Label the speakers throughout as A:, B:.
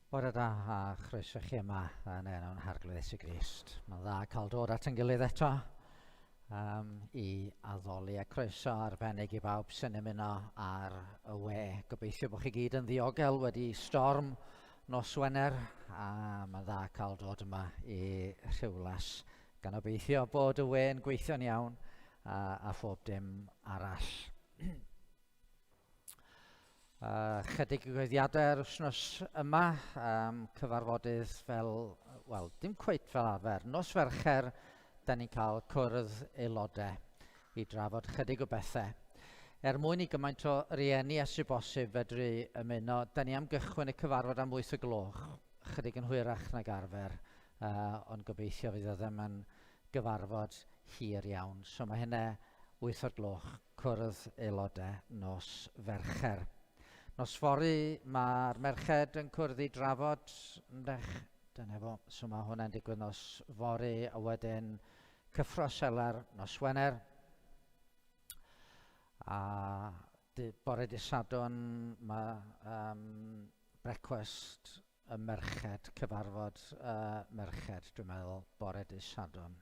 A: Bore da a chroeso chi yma yn enw'n Harglwydd Iesu Grist. Mae'n dda cael dod at yn gilydd eto i addoli a croeso arbennig i bawb sy'n ymuno ar y we. Gobeithio bod chi gyd yn ddiogel wedi storm nos Wener a mae'n dda cael dod yma i Rhiwlas. Gan obeithio bod y we yn gweithio'n iawn a phob dim arall. Chydig gwyddiadau'r wythnos yma, cyfarfodydd fel, wel, dim cweit fel arfer. Nos Fercher, da ni'n cael cwrdd aelodau i drafod chydig o bethau. Mwyn i gymaint o rieni as yw bosib fedru ymuno, da ni am gychwyn y cyfarfod am 8 o gloch, chydig yn hwyrach nag arfer, ond gobeithio fydd o ddim yn gyfarfod hir iawn. So mae hynna 8 o'r gloch, cwrdd aelodau nos Fercher. Nos fory mae'r merched yn cwrdd i drafod dyna fo. So mae hwnna'n digwydd nos fory a wedyn cyffro selar nos Wener. A bore dydd Sadwrn mae brecwast y merched, cyfarfod merched, dwi'n meddwl, bore dydd Sadwrn.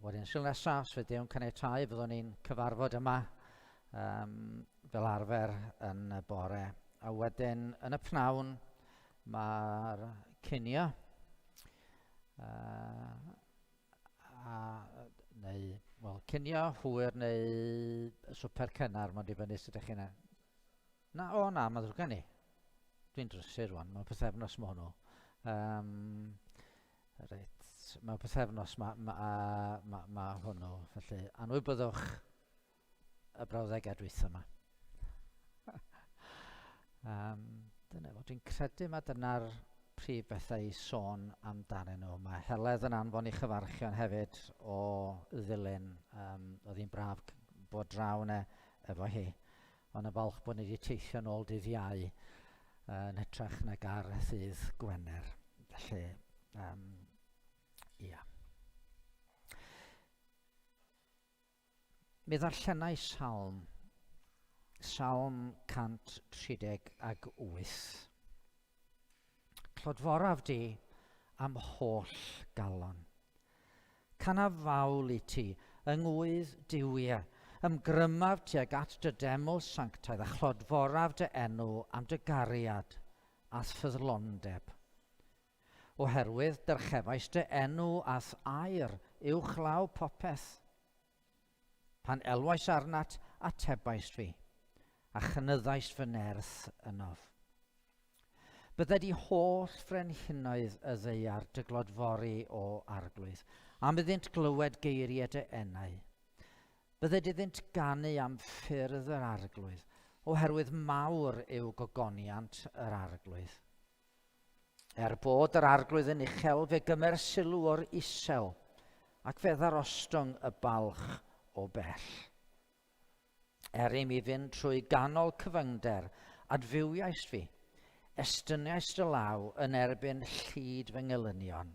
A: Wedyn syl nesaf, os fe Dew'n caniatáu, fyddwn ni'n cyfarfod yma fel arfer yn y bore. A wedyn yn y pnawn mae'r cinio cinio hwyr neu swper cynnar, mae'n dibynnu sut ydych chi'n na, mae'n ddrwg gen i. Dwi'n drysur rwan, mae'n pythefnos mae hwnnw. Mae'n pythefnos mae hwnnw, felly anwybyddwch y brawddegau dwytha yma. Dyna fo, dwi'n credu mae dyna'r prif bethau i sôn amdanyn nhw. Mae Heledd yn anfon i chyfarchion hefyd o ddilyn. Oedd hi'n braf bod draw yna efo hi. Ond y falch bod ni wedi teithio nôl dydd Iau yn hytrach nag ar ddydd Gwener. Felly, ia. Mi ddarllenau Salm 138. Clodforaf di am holl galon. Canaf fawl i ti, yngwydd diwiau, ymgrymaf tuag at dy deml sanctaidd, a chlodforaf dy enw am dy gariad ath ffyddlondeb. Oherwydd dyrchefais dy enw ath air uwchlaw popeth. Pan elwais arnat atebais fi, a chynyddais fy nerth ynof. Bydde di holl frenhinoedd y ddeiar dy glodfori o arglwydd, am iddynt glywed geiriau dy enau. Bydde di iddynt ganu am ffyrdd yr arglwydd, oherwydd mawr yw gogoniant yr arglwydd. Bod yr arglwydd yn uchel, fe gymer sylw o'r isel, ac fe ddarostwng y balch o bell. I mi fynd trwy ganol cyfyngder, adfywiais fi, estyniais dy law yn erbyn llyd fy ngelynion,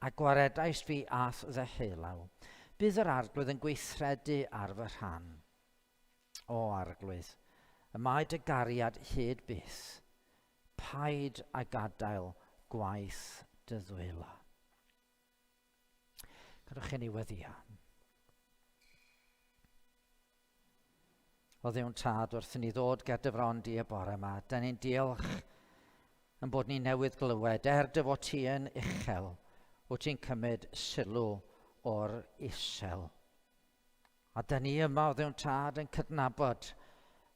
A: a gwaredais fi ath ddehelaw. Bydd yr arglwydd yn gweithredu ar fy rhan. O arglwydd, y mae dy gariad hyd byth, paid a gadael gwaith dy ddwylo. Gadwch chi ni weddio. O Dduw Tad, wrth i ni ddod ger dy fron di y bore yma, da ni'n diolch yn bod ni newydd glywed, dy fod ti yn uchel, wyt ti'n cymryd sylw o'r isel. A da ni yma, o Dduw Tad, yn cydnabod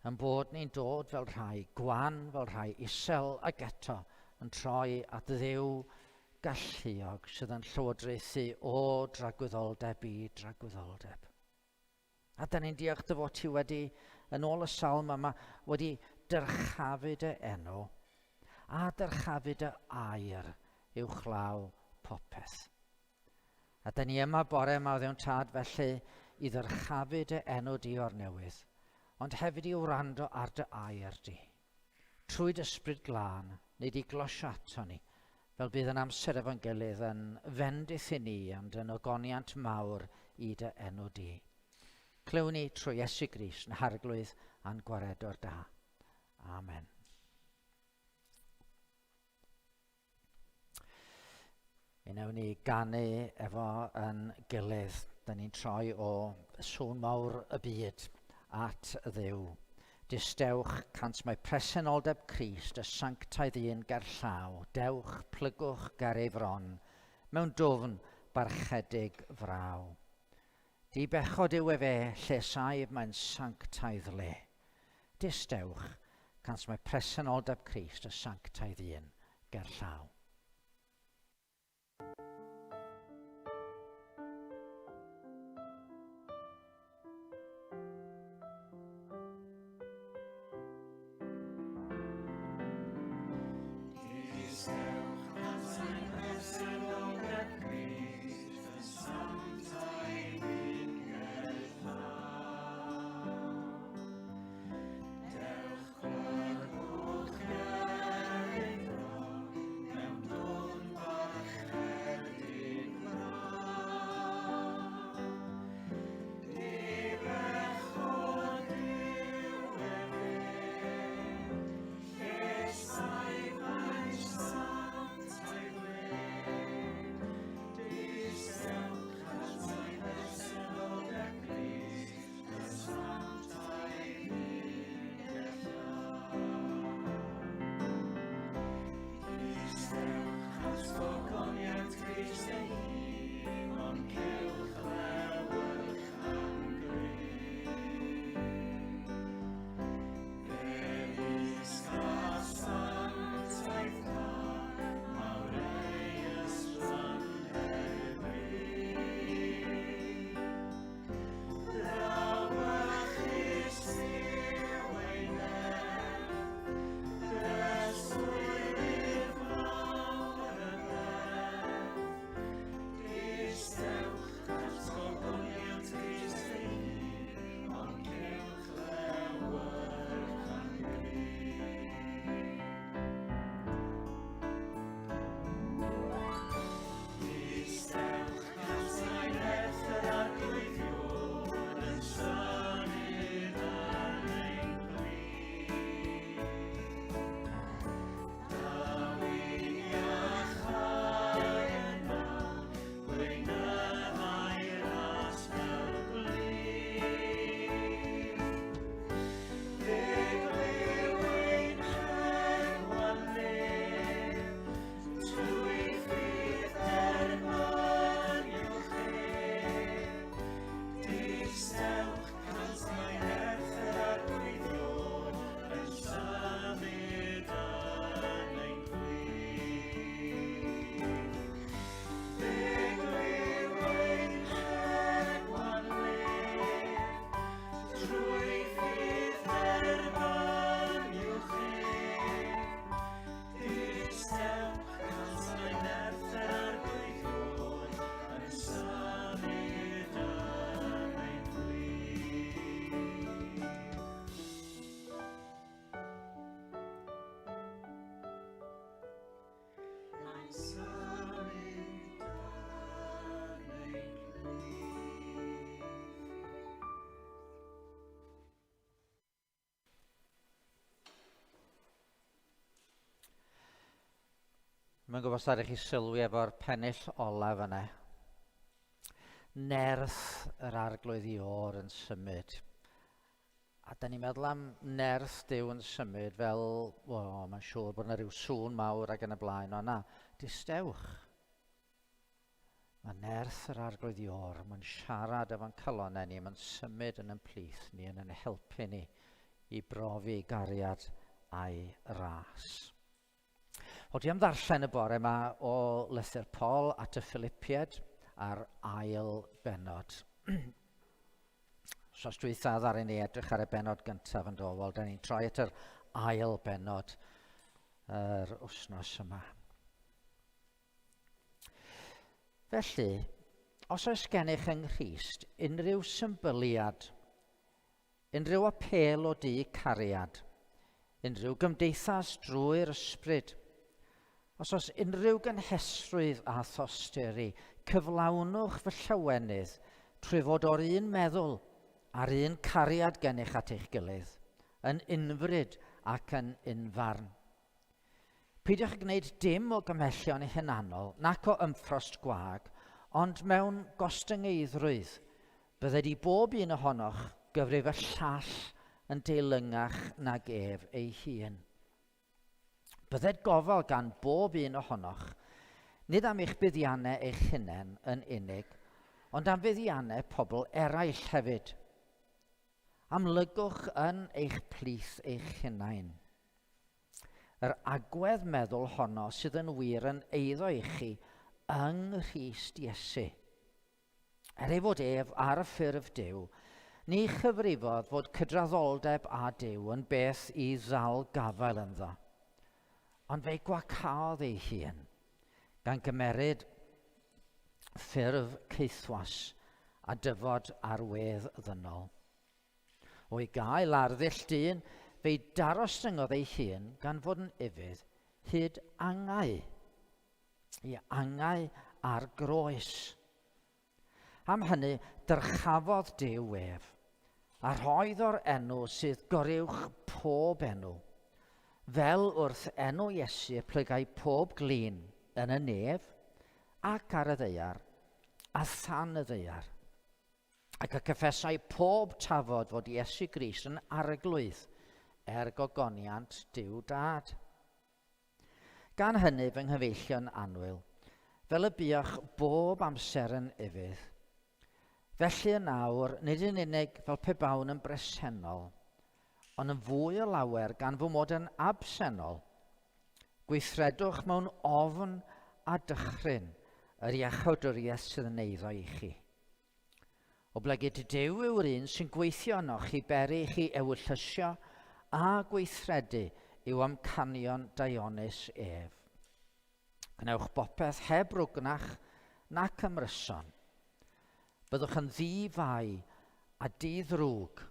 A: yn bod ni'n dod fel rhai gwan, fel rhai isel ac eto yn troi at Dduw galluog sydd yn llywodraethu o dragwyddoldeb i dragwyddoldeb. A da ni'n diolch dy fod ti wedi, yn ôl y salm yma, wedi dyrchafu dy enw a dyrchafu dy air uwchlaw popeth. A da ni yma bore yma o Dduw Tad felly i ddyrchafu dy enw di o'r newydd, ond hefyd i wrando ar dy air di. Trwy dy ysbryd glân, nid i glosio ato ni, fel bydd yn amser efo'n gilydd yn fendith i ni am dy ogoniant mawr i dy enw di. Clywn ni trwy Iesu Grist yn harglwydd a'n gwaredwr da. Amen. Mi wnawn ni ganu efo yn gilydd. Da ni'n troi o sŵn mawr y byd at y Dduw. Distewch cant mae presenoldeb Crist, y sanctaidd un gerllaw. Dewch, plygwch ger ei fron, mewn dwfn barchedig fraw. Di bechod yw e fe, lle saib mae'n sanctaidd le. Distewch cant mae presenoldeb Crist, y sanctaidd un gerllaw. Mae'n gwybod os ydych chi sylwi efo'r pennill olaf yna. Nerth yr arglwydd i o'r yn symud. A da ni'n meddwl am nerth Duw yn symud fel, mae'n siŵr bod yna rhyw sŵn mawr ac yn y blaen. O na, distewch. Mae nerth yr arglwydd i o'r, mae'n siarad efo'n calonau ni, mae'n symud yn plith ni, yn helpu ni i brofi gariad a'i ras. Oeddi am ddarllen y bore yma o lythyr Paul at y Philippiaid ar ail bennod. Os dwytha ddaru ni edrych ar y bennod gyntaf yn dofol, da ni'n troi at yr ail bennod yr wythnos yma. Felly, os oes gennych yng Nghrist unrhyw symbyliad, unrhyw apel o di cariad, unrhyw gymdeithas drwy'r ysbryd, os oes unrhyw gynhesrwydd a thosteri, cyflawnwch fy llawenydd trwy fod o'r un meddwl a'r un cariad gennych at eich gilydd, yn unfryd ac yn unfarn. Peidiwch gwneud dim o gymhellion eu hunanol, nac o ymffrost gwag, ond mewn gostyngeidrwydd, bydde di bob un ohonoch gyfrif y llall yn deilingach nag ef ei hun. Bydded gofal gan bob un ohonoch, nid am eich buddiannau eich hunain yn unig, ond am fuddiannau pobl eraill hefyd. Amlygwch yn eich plith eich hunain. Yr agwedd meddwl honno sydd yn wir yn eiddo i chi yng Nghrist Iesu. Ei fod ef ar y ffurf Duw, ni chyfrifodd fod cydraddoldeb a Duw yn beth i ddal gafael ynddo, ond fe gwacaodd ei hun gan gymeryd ffurf ceithwas a dyfod arwedd ddynol. O'i gael arddull dyn, fe darostyngodd ei hun gan fod yn ifydd hyd angau, i angau ar groes. Am hynny, dyrchafodd Duw ef, a rhoedd o'r enw sydd goruwch pob enw, fel wrth enw Iesu plygau pob glin yn y nef ac ar y ddaear a than y ddaear, ac y cyffesau pob tafod fod Iesu Grist yn arglwydd gogoniant Duw Dad. Gan hynny fy nghyfeillion annwyl, fel y buwch bob amser yn ifydd, felly yn nawr nid yn unig fel pe bawn yn bresennol, ond yn fwy o lawer gan fy mod yn absennol, gweithredwch mewn ofn a dychryn yr iachawdwriaeth sydd yn eiddo i chi. Oblygid Duw yw'r un sy'n gweithio arnoch i beri chi ewyllysio a gweithredu yw amcanion Dionis ef. Gwnewch bopeth heb rwgnach nac ymryson. Byddwch yn ddi-fai a di-ddrwg,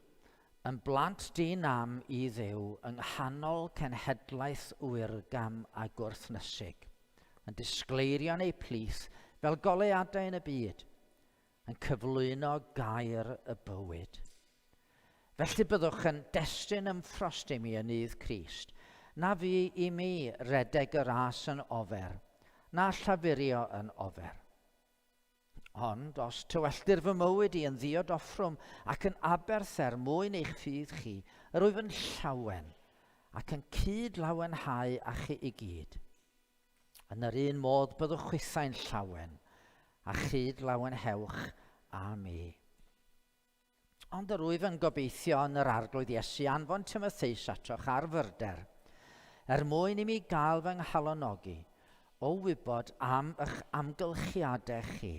A: yn blant di-nam i Dduw yng nghanol cenhedlaeth wyrgam a gwrthnysig, yn disgleirion eu plith fel goleuadau yn y byd, yn cyflwyno gair y bywyd. Felly byddwch yn destun ymffrost i mi yn udd Crist, na fi i mi redeg y ras yn ofer, na llafurio yn ofer. Ond os tywelldir fy mywyd i yn ddiodoffrwm ac yn aberther mwyn eich ffydd chi, yr wyf yn llawen ac yn cyd-lawenhau a chi i gyd. Yn yr un modd byddwch chwithau'n llawen a chyd-lawenhewch a mi. Ond yr wyf yn gobeithio yn yr arglwydd Iesu anfon Timotheus atoch ar fyrder, mwyn i mi gael fy nghalonogi o wybod am eich amgylchiadau chi,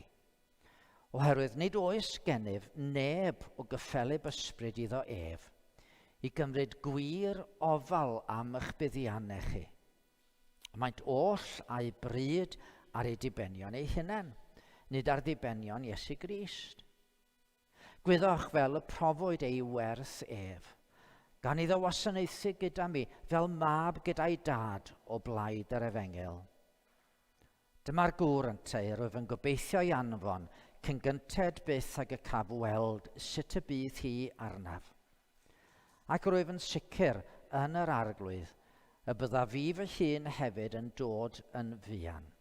A: oherwydd nid oes gennyf neb o gyffelib ysbryd iddo ef, i gymryd gwir ofal am eich buddiannau chi. Maent oll a'i bryd ar ei dibenion ei hunain, nid ar ddibenion Iesu Grist. Gwyddwch fel y profwyd ei werth ef, gan iddo wasanaethu gyda mi fel mab gyda'i dad o blaid yr Efengil. Dyma'r gŵr ynte rwyf yn gobeithio i anfon cyn gynted byth ag y caf weld sut y bydd hi arnaf. Ac rwyf yn sicr yn yr arglwydd y bydda fi fy hun hefyd yn dod yn fuan.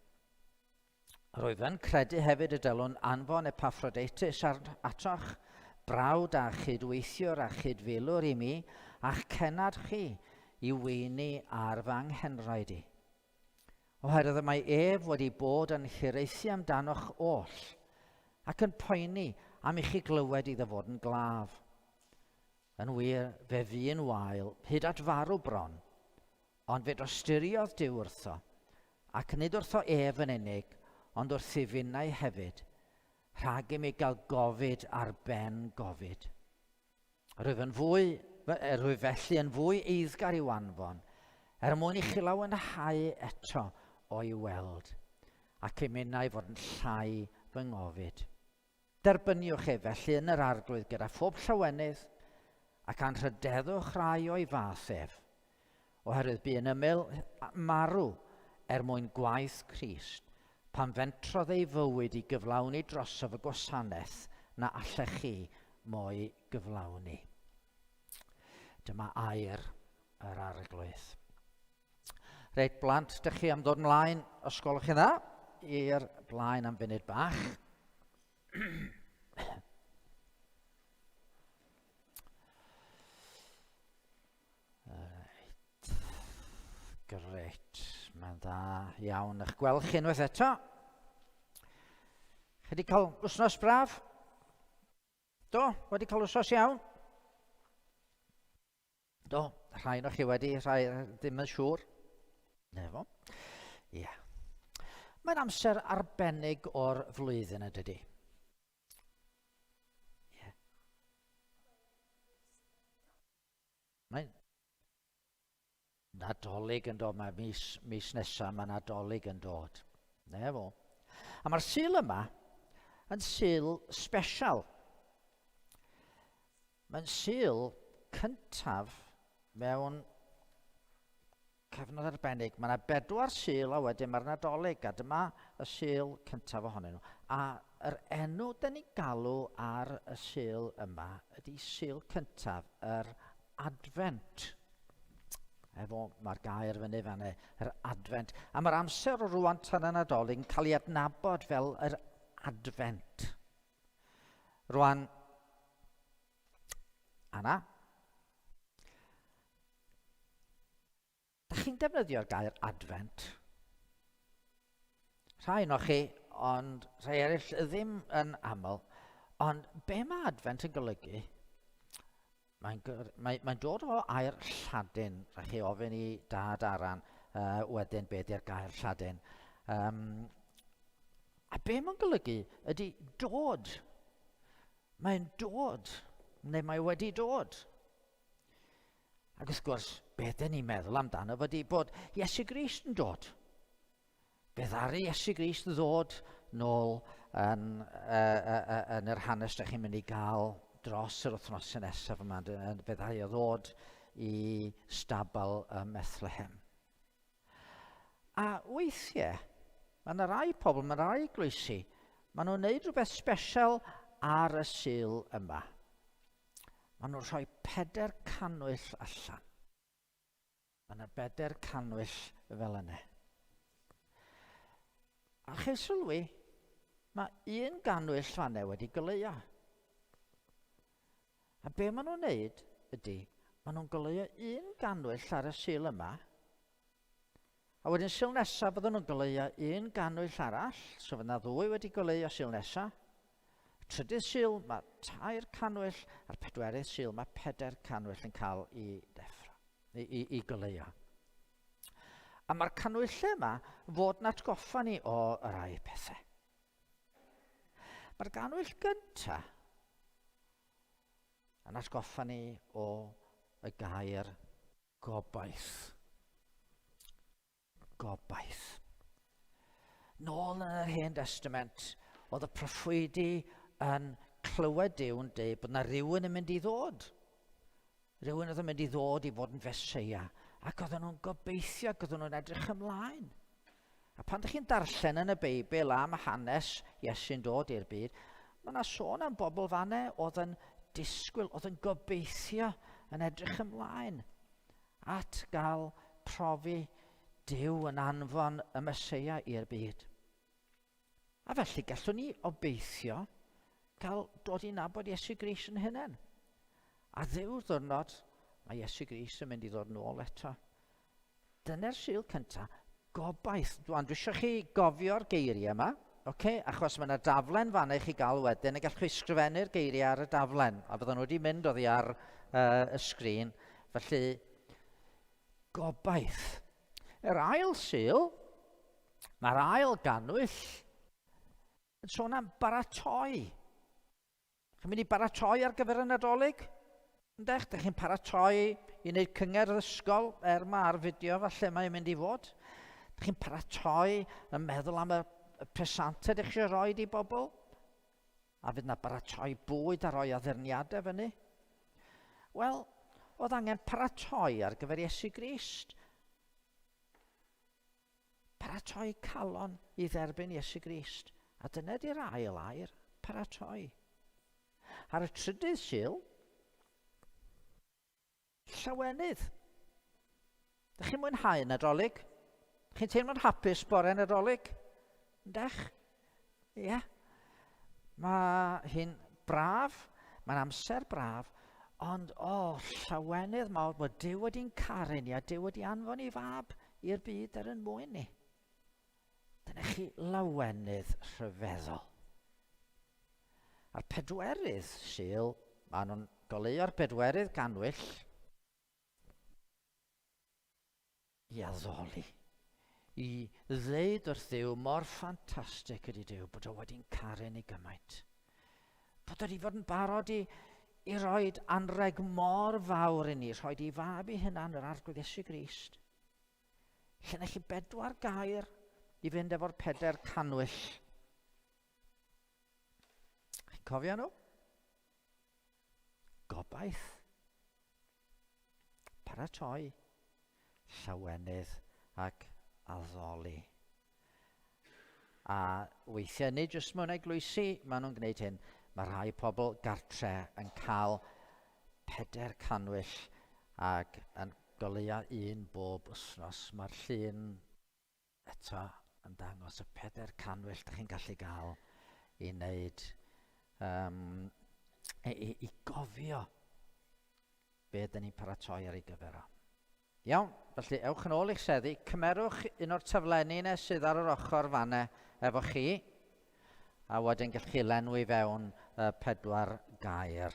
A: Rwyf yn credu hefyd y dylwn anfon Epaphroditus atoch, brawd a chydweithiwr a chydfelwr i mi, a'ch cenad chi i weini ar fy anghenraid i. Oherwydd mae ef wedi bod yn hiraethu amdanoch oll, ac yn poeni am i chi glywed iddo fod yn glaf. Yn wir, fe fi'n wael, hyd at farw bron, ond fe dosturiodd Duw wrtho, ac nid wrtho ef yn unig, ond wrth i finnau hefyd, rhag i mi gael gofid ar ben gofid. Rwyf felly yn fwy eiddgar i'w anfon, mwyn i chi lawenhau eto o'i weld, ac i minnau fod yn llai fy ngofid. Derbyniwch felly yn yr arglwydd gyda phob llawenydd, ac anrhydeddwch rai o'i fath ef, oherwydd bu yn ymyl marw mwyn gwaith Crist, pan fentrodd ei fywyd i gyflawni drosof y gwasanaeth na allech chi mo'i gyflawni. Dyma air yr arglwydd. Reit, blant, dych chi am ddod ymlaen os gwelwch chi dda i'r blaen am funud bach. Greit, mae'n dda iawn eich gweld chi unwaith eto. Chi wedi cael wsnos braf? Do, wedi cael wsnos iawn? Do, rhai o'ch chi wedi, rhai ddim yn siŵr. Nefo. Ie. Yeah. Mae'n amser arbennig o'r flwyddyn ydy. Ie. Mae'n Nadolig yn dod, mae mis nesaf, mae Nadolig yn dod. Nefo. A mae'r Sul yma yn Sul special. Mae'n Sul cyntaf mewn cyfnod arbennig. Mae yna 4 Sul a wedyn mae'r Nadolig, a dyma y Sul cyntaf ohonyn nhw. A yr enw dyn ni galw ar y Sul yma ydy Sul cyntaf, yr Advent. Efo, mae'r gair fyny fan yr Advent. A mae'r amser o rwan tan y Nadolig yn cael ei adnabod fel yr Advent. Rwan, Anna, da chi'n defnyddio'r gair Advent? Rhai o'ch chi, ond rhai eraill ddim yn aml. Ond be mae Advent yn golygu? Mae'n dod o air Lladin. Rhaid chi ofyn i dad Aran wedyn be di'r gair Lladin. A be mae'n golygu ydy dod. Mae'n dod, neu mae wedi dod. Ac wrth gwrs, beth dyn ni'n meddwl amdano ydy bod Iesu Grist yn dod. Fe ddaru Iesu Grist ddod nôl yn yr hanes da chi'n mynd i gael dros yr wythnos nesaf yma, fe ddau o ddod i stabl Bethlehem. A weithiau, mae yna rai pobl, mae rai eglwysi, maen nhw'n gwneud rhywbeth special ar y Sul yma. Maen nhw'n rhoi 4 cannwyll allan. Mae yna 4 cannwyll fel yna. A chi sylwi, mae 1 gannwyll fanna wedi goleuo. A be maen nhw'n wneud ydy, maen nhw'n goleuo 1 gannwyll ar y Sul yma, a wedyn Sul nesaf bydden nhw'n goleuo 1 gannwyll arall, so fydd 'na 2 wedi goleuo Sul nesaf. Trydydd Sul, mae 2 cannwyll, a'r 4th Sul, mae 4 cannwyll yn cael i goleuo. A mae'r cannwyllau yma fod yn atgoffa ni o rai pethau. Mae'r gannwyll gyntaf yn atgoffa ni o y gair gobaith. Gobaith. Nôl yn yr Hen Testament, oedd y proffwydi yn clywed Duw yn dweud bod yna rhywun yn mynd i ddod. Rhywun oedd yn mynd i ddod i fod yn Feseia. Ac oedden nhw'n gobeithio, ac oedden nhw'n edrych ymlaen. A pan ydych chi'n darllen yn y Beibl am hanes Iesu'n dod i'r byd, mae yna sôn am bobl fanne oedd yn disgwyl, oedd yn gobeithio, yn edrych ymlaen at gael profi Duw yn anfon y Meseia i'r byd. A felly gallwn ni obeithio cael dod i nabod Iesu Grist yn hynny. A ddiw'r ddiwrnod, mae Iesu Grist yn mynd i ddod nôl eto. Dyna'r Sul cyntaf, gobaith. Dwi eisiau chi gofio'r geiriau yma, achos mae yna daflen fanna i chi gael wedyn, a gallwch chi sgrifennu'r geiriau ar y daflen, a bydden nhw wedi mynd oddi ar y sgrin. Felly, gobaith. Yr ail Sul, mae'r ail gannwyll yn sôn am baratoi. Chi'n mynd i baratoi ar gyfer y Nadolig? Ydych chi'n paratoi i wneud cyngerdd ysgol ma'r fideo falle mae'n mynd i fod? Ydych chi'n paratoi yn meddwl am y presantau ydych chi'n rhoi i bobl? A fydd yna baratoi bwyd a rhoi addurniadau fyny? Wel, oedd angen paratoi ar gyfer Iesu Grist. Paratoi calon i dderbyn Iesu Grist. A dyna di'r ail air, paratoi. Ar y trydydd Sul, llawenydd. Ydych chi'n mwynhau Nadolig? Chi'n teimlo'n hapus bore Nadolig? Ydych? Ie. Mae hi'n braf, mae'n amser braf, ond llawenydd mawr bod Duw wedi'n caru ni a Duw wedi anfon ei fab i'r byd ar yn mwyn ni. Dyna chi lawenydd rhyfeddol. A'r pedwerydd Sul, maen nhw'n goleuo'r bedwerydd ganwyll i addoli, i ddeud wrth Dduw mor ffantastig ydy Duw bod o wedi'n caru ni gymaint. Bod o wedi fod yn barod i roi anreg mor fawr i ni, rhoi ei fab i hunan yr arglwydd Iesu Grist. Lle na chi 4 gair i fynd efo'r 4 canwyll. Chi'n cofio nhw? Gobaith, paratoi, llawenydd ac addoli. A weithiau nid jyst mewn eglwysi maen nhw'n gwneud hyn. Mae rhai pobl gartre yn cael 4 canwyll ac yn goleuo un bob wythnos. Mae'r llun eto yn dangos y 4 canwyll da chi'n gallu gael i wneud i gofio be ydyn ni'n paratoi ar ei gyfer o. Iawn, felly ewch yn ôl i'ch seddi, cymerwch un o'r taflenni sydd ar yr ochr fanne efo chi, a wedyn gallwch chi lenwi fewn 4 gair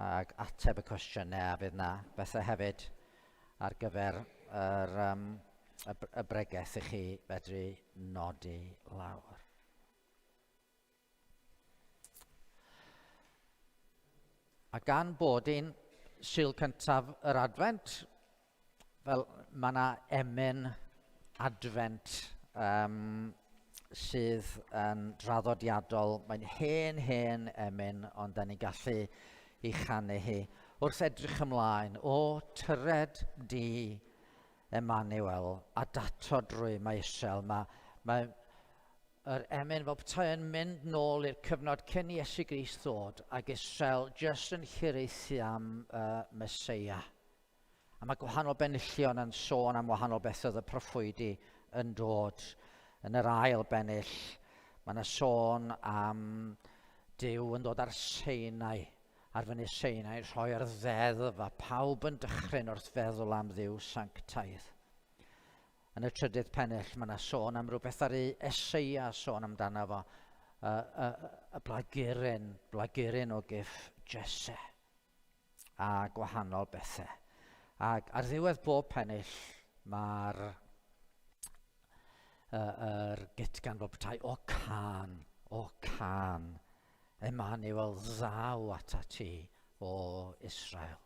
A: ac ateb y cwestiynau, a fydd na bethau hefyd ar gyfer y bregaeth i chi fedru nodi lawr. A gan bod i'n Sul cyntaf yr Advent, fel mae yna emyn Advent sydd yn draddodiadol. Mae'n hen emyn, ond da ni'n gallu ei chanu hi wrth edrych ymlaen o tyred di Emmanuel a datod drwy mae Israel. Yr emyn fel petai yn mynd nôl i'r cyfnod cyn i Iesu Grist ddod ac Israel jyst yn hiraethu am Meseia. A mae gwahanol benillion yn sôn am wahanol beth oedd y proffwydi yn dod. Yn yr ail bennill, mae yna sôn am Duw yn dod ar Sinai, ar fyny Sinai, rhoi'r ddeddf a pawb yn dychryn wrth feddwl am Dduw sanctaidd. Yn y trydydd pennill, mae yna sôn am rhywbeth ar ei Eseia sôn amdano fo, y blagurin o giff Jesse a gwahanol bethau. Ac ar ddiwedd bob pennill, mae'r gytgan fel petai o can, Emmanuel ddaw ata ti o Israel.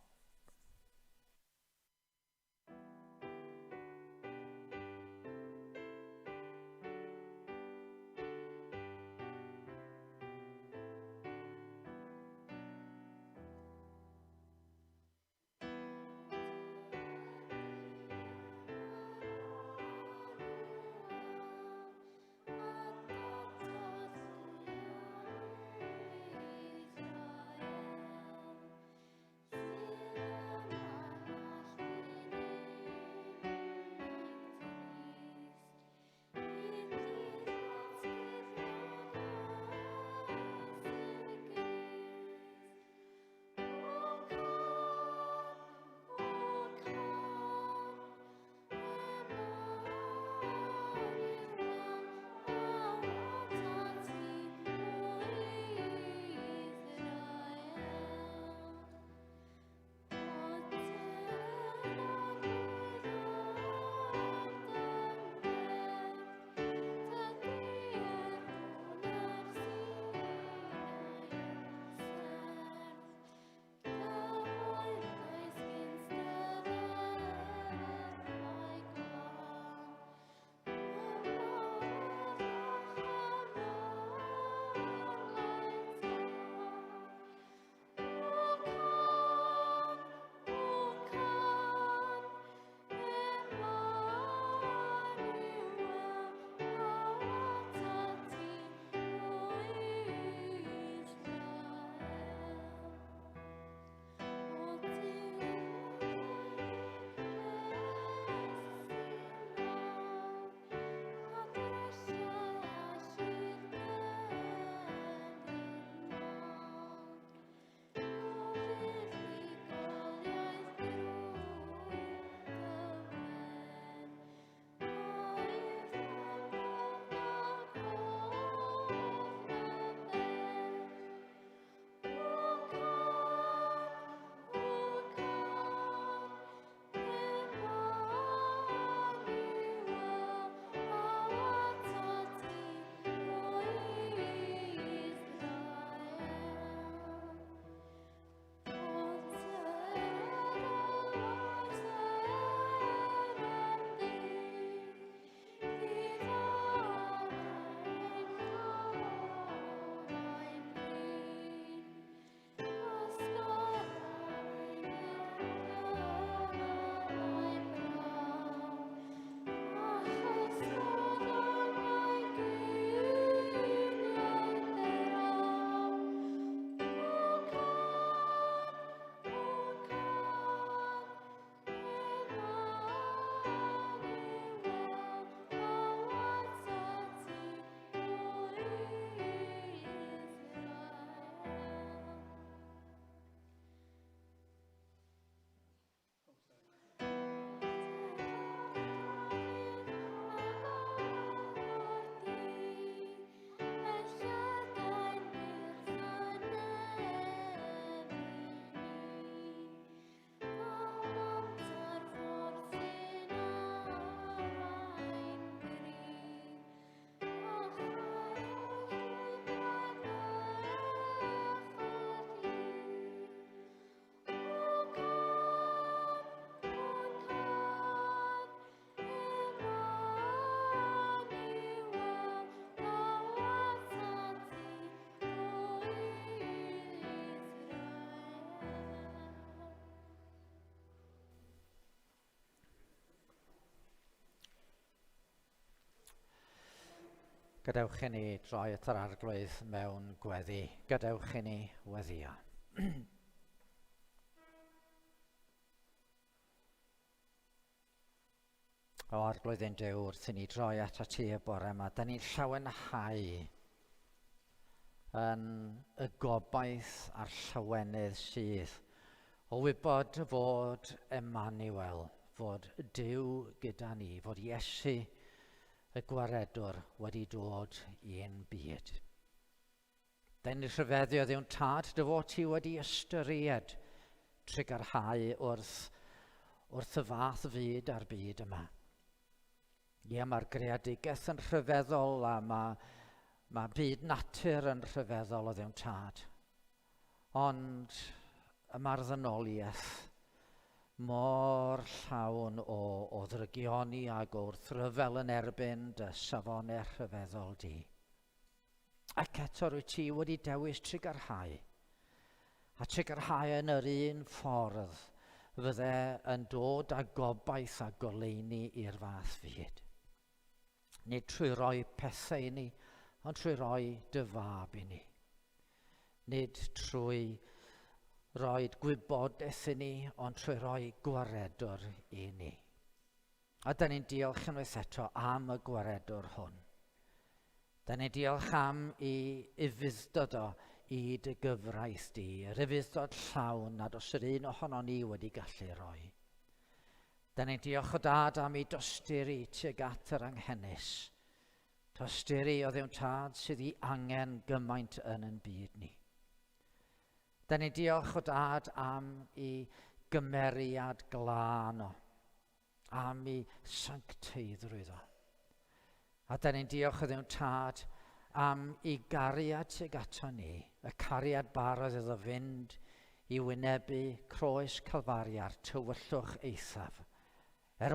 A: Gadewch i ni droi at yr arglwydd mewn gweddi. Gadewch i ni weddio. O arglwydd ein Duw, wrth i ni droi at ti y bore yma, da ni'n llawenhau yn y gobaith a'r llawenydd sydd o wybod fod Emmanuel, fod Duw gyda ni, fod Iesu y gwaredwr wedi dod i'n byd. Da ni'n rhyfeddio Dduw'n Tad, dy fod ti wedi ystyried trigarhau wrth y fath fyd a'r byd yma. Ie, mae'r greadigaeth yn rhyfeddol a mae byd natur yn rhyfeddol o Dduw'n Tad. Ond y marddynoliaeth mor llawn o ddrygioni ac o wrthryfel yn erbyn dy safonau rhyfeddol di. Ac eto rwy ti wedi dewis trigarhau. A trigarhau yn yr un ffordd fydde yn dod â gobaith a goleuni i'r fath fyd. Nid trwy roi pethau i ni, ond trwy roi dy fab i ni. Nid trwy roi gwybodaeth i ni, ond trwy roi gwaredwr i ni. A da ni'n diolch unwaith eto am y gwaredwr hwn. Da ni'n diolch am i ufuddod o i dy gyfraith di, yr ufuddod llawn nad os yr un ohono ni wedi gallu roi. Da ni'n diolch o Dad am i dosturi tuag at yr anghennus. Dosturi o Dduw'n Tad sydd i angen gymaint yn byd ni. Da ni'n diolch o Dad am i gymeriad glân o, am i sancteiddrwydd o. A da ni'n diolch o Dduw'n Tad am i gariad tuag ato ni, y cariad barodd iddo fynd i wynebu croes Calfaria'r tywyllwch eithaf,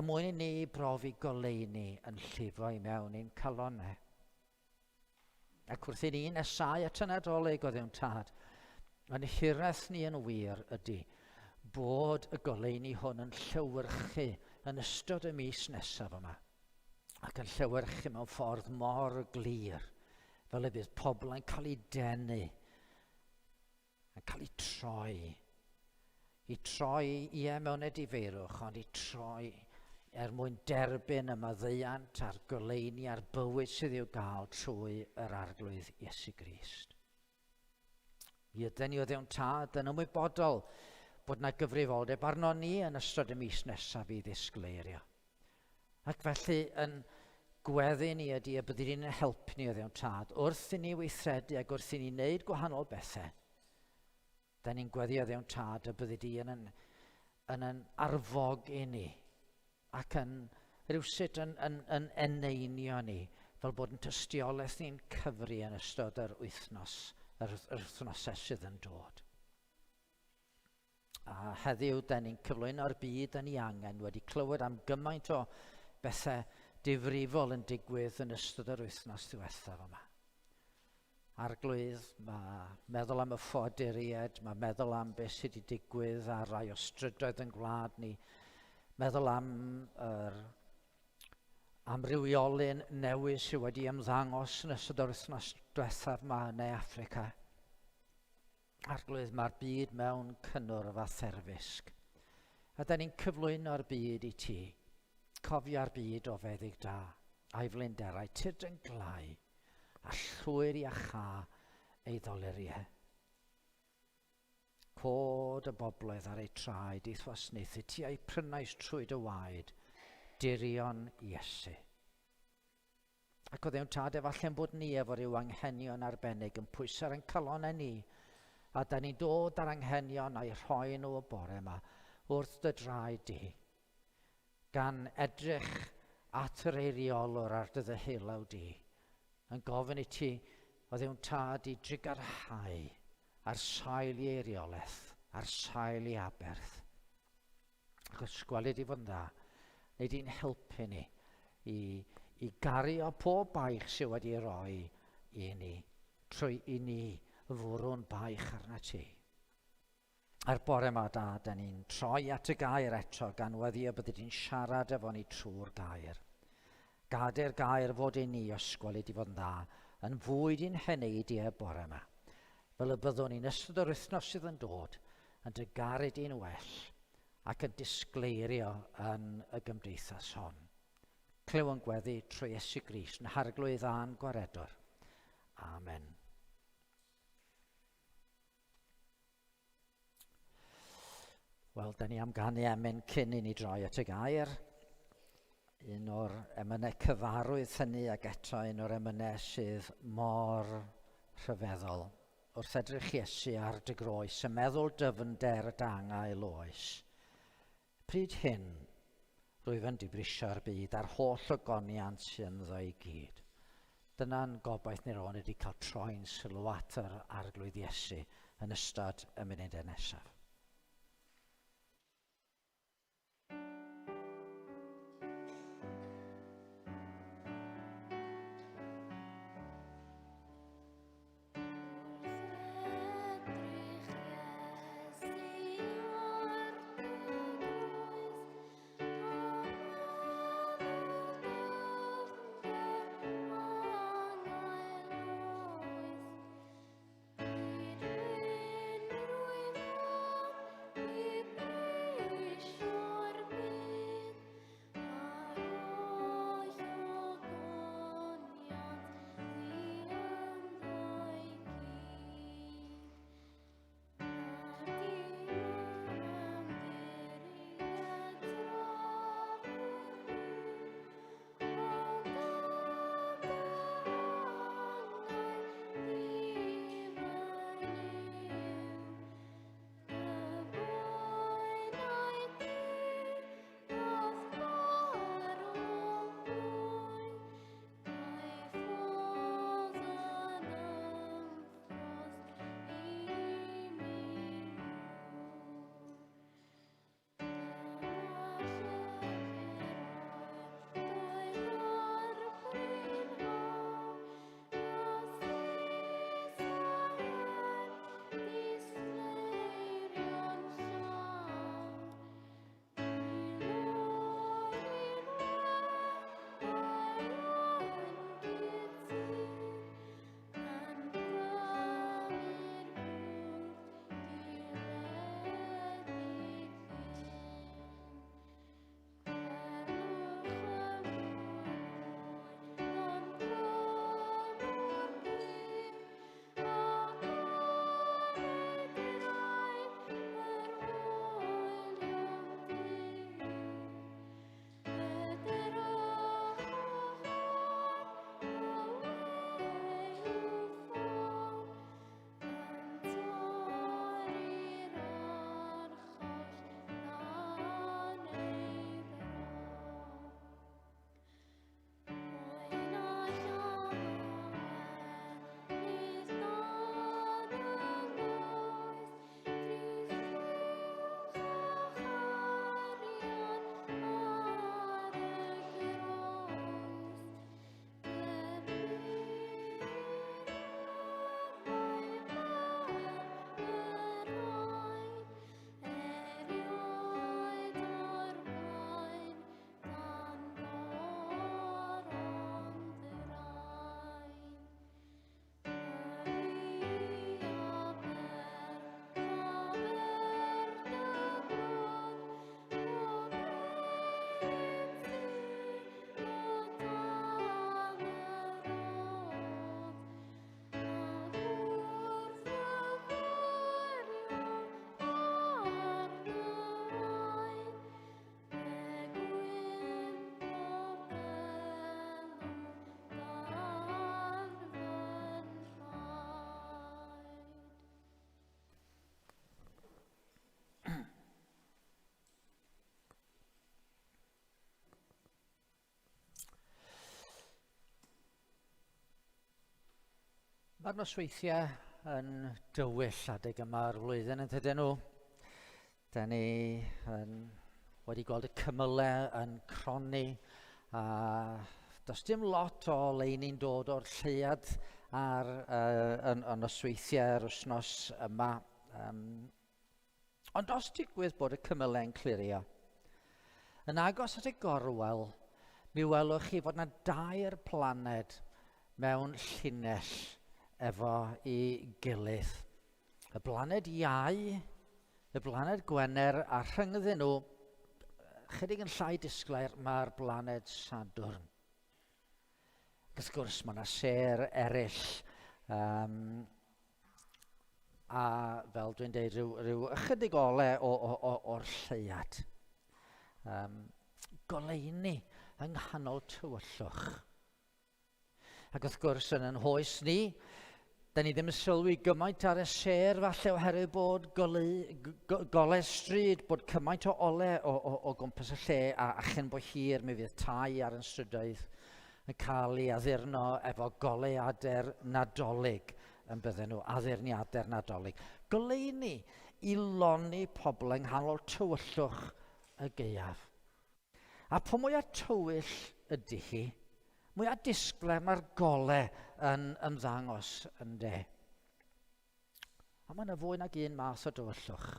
A: mwyn i ni brofi goleuni yn llifo i mewn i'n calonnau. Ac wrth i ni nesau at y Nadolig o Dduw'n Tad, yn hiraeth ni yn wir ydy bod y goleuni hwn yn llewyrchu yn ystod y mis nesaf yma, ac yn llewyrchu mewn ffordd mor glir, fel y bydd pobl yn cael ei denu, yn cael ei troi, ie mewn edifeirwch, ond i troi mwyn derbyn y maddeuant a'r goleuni a'r bywyd sydd i'w gael trwy yr arglwydd Iesu Grist. Ydyn ni o Dduw'n Tad yn ymwybodol bod yna gyfrifoldeb arno ni yn ystod y mis nesaf i ddisgleirio. Ac felly yn gweddi ni ydy y byddi ni'n helpu ni o Dduw'n Tad wrth i ni weithredu ac wrth i ni wneud gwahanol bethau. Da ni'n gweddi o Dduw'n Tad y byddi di yn arfog i ni ac yn rhywsut yn eneinio ni fel bod yn tystiolaeth ni'n cyfri yn ystod yr wythnosau sydd yn dod. A heddiw, da ni'n cyflwyno'r byd yn ei angen wedi clywed am gymaint o bethau difrifol yn digwydd yn ystod yr wythnos ddiwethaf yma. Arglwydd, mae meddwl am y ffoduried, mae meddwl am beth sydd wedi digwydd a rai o strydoedd yn gwlad ni, meddwl am amrywiolyn newydd sydd wedi ymddangos yn ystod yr wythnos diwethaf yma yn Affrica. Arglwydd, mae'r byd mewn cynnwrf a therfysg. A da ni'n cyflwyno'r byd i ti. Cofio'r byd o feddyg da, a'i flinderau, tydyn glau, a llwyr i acha ei ddoleriau. Cod y bobledd ar ei traed i thwasnaethu ti a'i prynais trwy dy waed, dirion Iesu. Ac o Dduw'n Tad, efallai'n bod ni efo ryw anghenion arbennig yn pwysau yn calonnau ni, a da ni'n dod ar anghenion a'i rhoi nhw y bore yma wrth dy draed di, gan edrych at yr eiriolwr ar dy ddyhelaw di, yn gofyn i ti o Dduw'n Tad i drigarhau ar sail i eiriolaeth, ar sail i aberth. Ac os gweled i fod yn dda, neu di'n helpu ni i gario pob baich sydd wedi roi i ni, trwy i ni fwrw'n baich arna ti. A'r bore yma, da ni'n troi at y gair eto gan weddi y bydde di'n siarad efo ni trwy'r gair. gadair gair fod i ni ysgol i di fod yn dda, yn fwyd i'n heneud i bore yma. Fel y byddwn ni'n ystod yr wythnos sydd yn dod, yn dy gared i'n well, ac yn disgleirio yn y gymdeithas hon. Clyw yn gweddi trwy Iesu Grist yn harglwydd a'n gwaredwr. Amen. Wel, da ni am ganu emyn cyn i ni droi at y gair. Un o'r emynau cyfarwydd hynny ac eto un o'r emynau sydd mor rhyfeddol. Wrth edrych Iesu ar dy groes, y meddwl dyfnder y dangael oes. Pryd hyn, rwyf yn dibrisio'r byd a'r holl ogoniant sy'n ddo i gyd. Dyna'n gobaith ni ro'n wedi cael troi'n sylw at yr arglwydd Iesu yn ystod y munudau nesaf. Mae'r nosweithiau yn dywyll adeg yma'r flwyddyn yn tydyn nhw. Da ni wedi gweld y cymylau yn cronni a does dim lot o leini'n dod o'r lleiad ar y nosweithiau'r wythnos yma. Ond os digwydd bod y cymylau'n clirio, yn agos at y gorwel, mi welwch chi fod yna 2 blaned mewn llinell efo i gilydd. Y blaned Iau, y blaned Gwener, a rhyngddyn nhw, chydig yn llai disglair, mae'r blaned Sadwrn. Wrth gwrs, mae yna ser eraill, a fel dwi'n dweud, rhyw ychydig ole o'r lleiad. Goleuni yng nghanol tywyllwch. Ac wrth gwrs, yn yn hoes ni, da ni ddim yn sylwi gymaint ar y ser falle oherwydd bod golau stryd, bod cymaint o ole o gwmpas y lle a chyn bo hir mi fydd tai ar yn strydoedd yn cael ei addurno efo goleuadau'r nadolig yn bydden nhw, addurniadau'r nadolig. Goleuni i lonni pobl yng nghanol tywyllwch y gaeaf. A po mwyaf tywyll ydy hi, mwyaf disglair mae'r golau yn ymddangos yn de. A mae yna fwy nag un math o dywyllwch.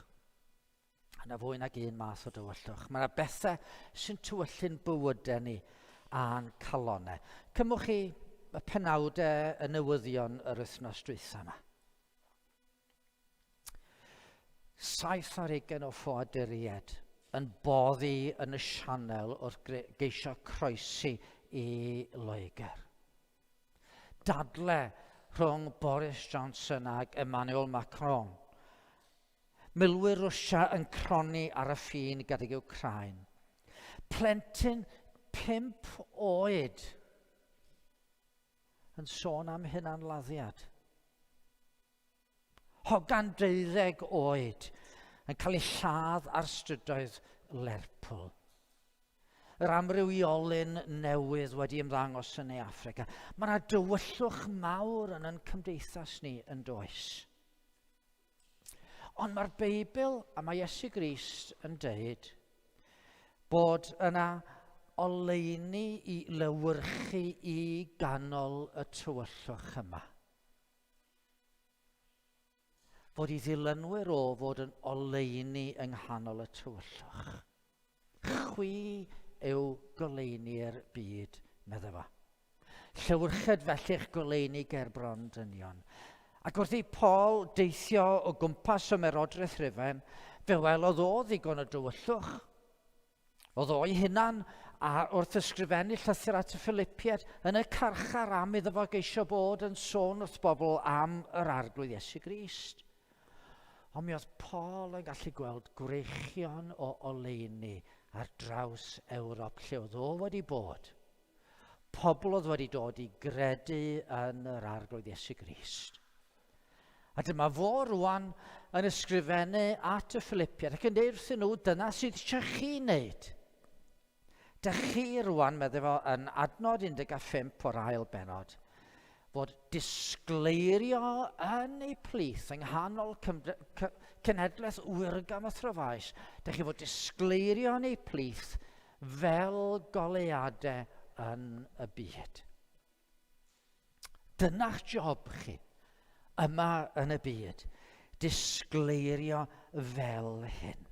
A: Mae yna bethau sy'n tywyllu'n bywydau ni a'n calonnau. Cymwch chi y penawdau y newyddion yr wythnos dwytha yma. 7 o ffoaduried yn boddi yn y sianel wrth geisio croesi i Loegr. Dadle rhwng Boris Johnson ag Emmanuel Macron. Milwyr Rwsia yn croni ar y ffin gydag Wcrain. Plentyn 5 oed yn sôn am hunanladdiad. Hogan 12 oed yn cael ei lladd ar strydoedd Lerpwl. Yr amrywiolyn newydd wedi ymddangos yn ei Affrica. Mae yna dywyllwch mawr yn ein cymdeithas ni yn does. Ond mae'r Beibl a mae Iesu Grist yn dweud bod yna oleuni i lewyrchu i ganol y tywyllwch yma. Fod i ddilynwyr o fod yn oleuni yng nghanol y tywyllwch. Chwi yw goleuni'r byd, medda fa. Llywyrchyd fellych goleuni gerbron dynion. Ac wrth i Paul deithio o gwmpas ymerodraeth Rufain, fe welodd o ddigon o dywyllwch. Oedd o'i hunan a wrth ysgrifennu llythyr at y Philippiaid yn y carchar am iddo fo geisio bod yn sôn wrth bobl am yr arglwydd Iesu Grist. Ond mi oedd Paul yn gallu gweld gwreichion o oleuni ar draws Ewrop lle oedd o wedi bod. Pobl oedd wedi dod i gredu yn yr arglwydd Iesu Grist. A dyma fo rwan yn ysgrifennu at y Philippiaid ac yn deud wrthyn nhw, dyna sydd eisiau chi wneud. Dych chi rwan, meddwl fo, yn adnod 15 o'r ail benod, fod disgleirio yn ei plith yng nghanol cenhedlaeth wyrgam a thryfais. Dych chi fod disgleirio yn ei plith fel goleuadau yn y byd. Dyna'ch job chi yma yn y byd, disgleirio fel hyn.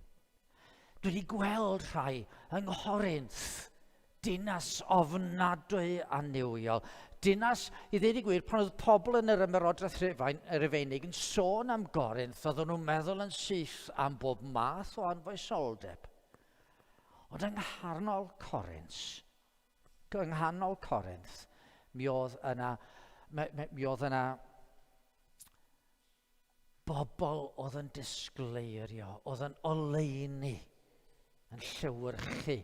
A: Dwi wedi gweld rhai yng Nghorinth, dinas ofnadwy a niwiol. Dinas, i ddweud i gwir, pan oedd pobl yn yr ymerodraeth Rufeinig yn sôn am Gorinth, oedden nhw'n meddwl yn syth am bob math o anfoesoldeb. Ond yng nghanol Corinth, mi oedd yna bobl oedd yn disgleirio, oedd yn oleuni, yn llywyrchu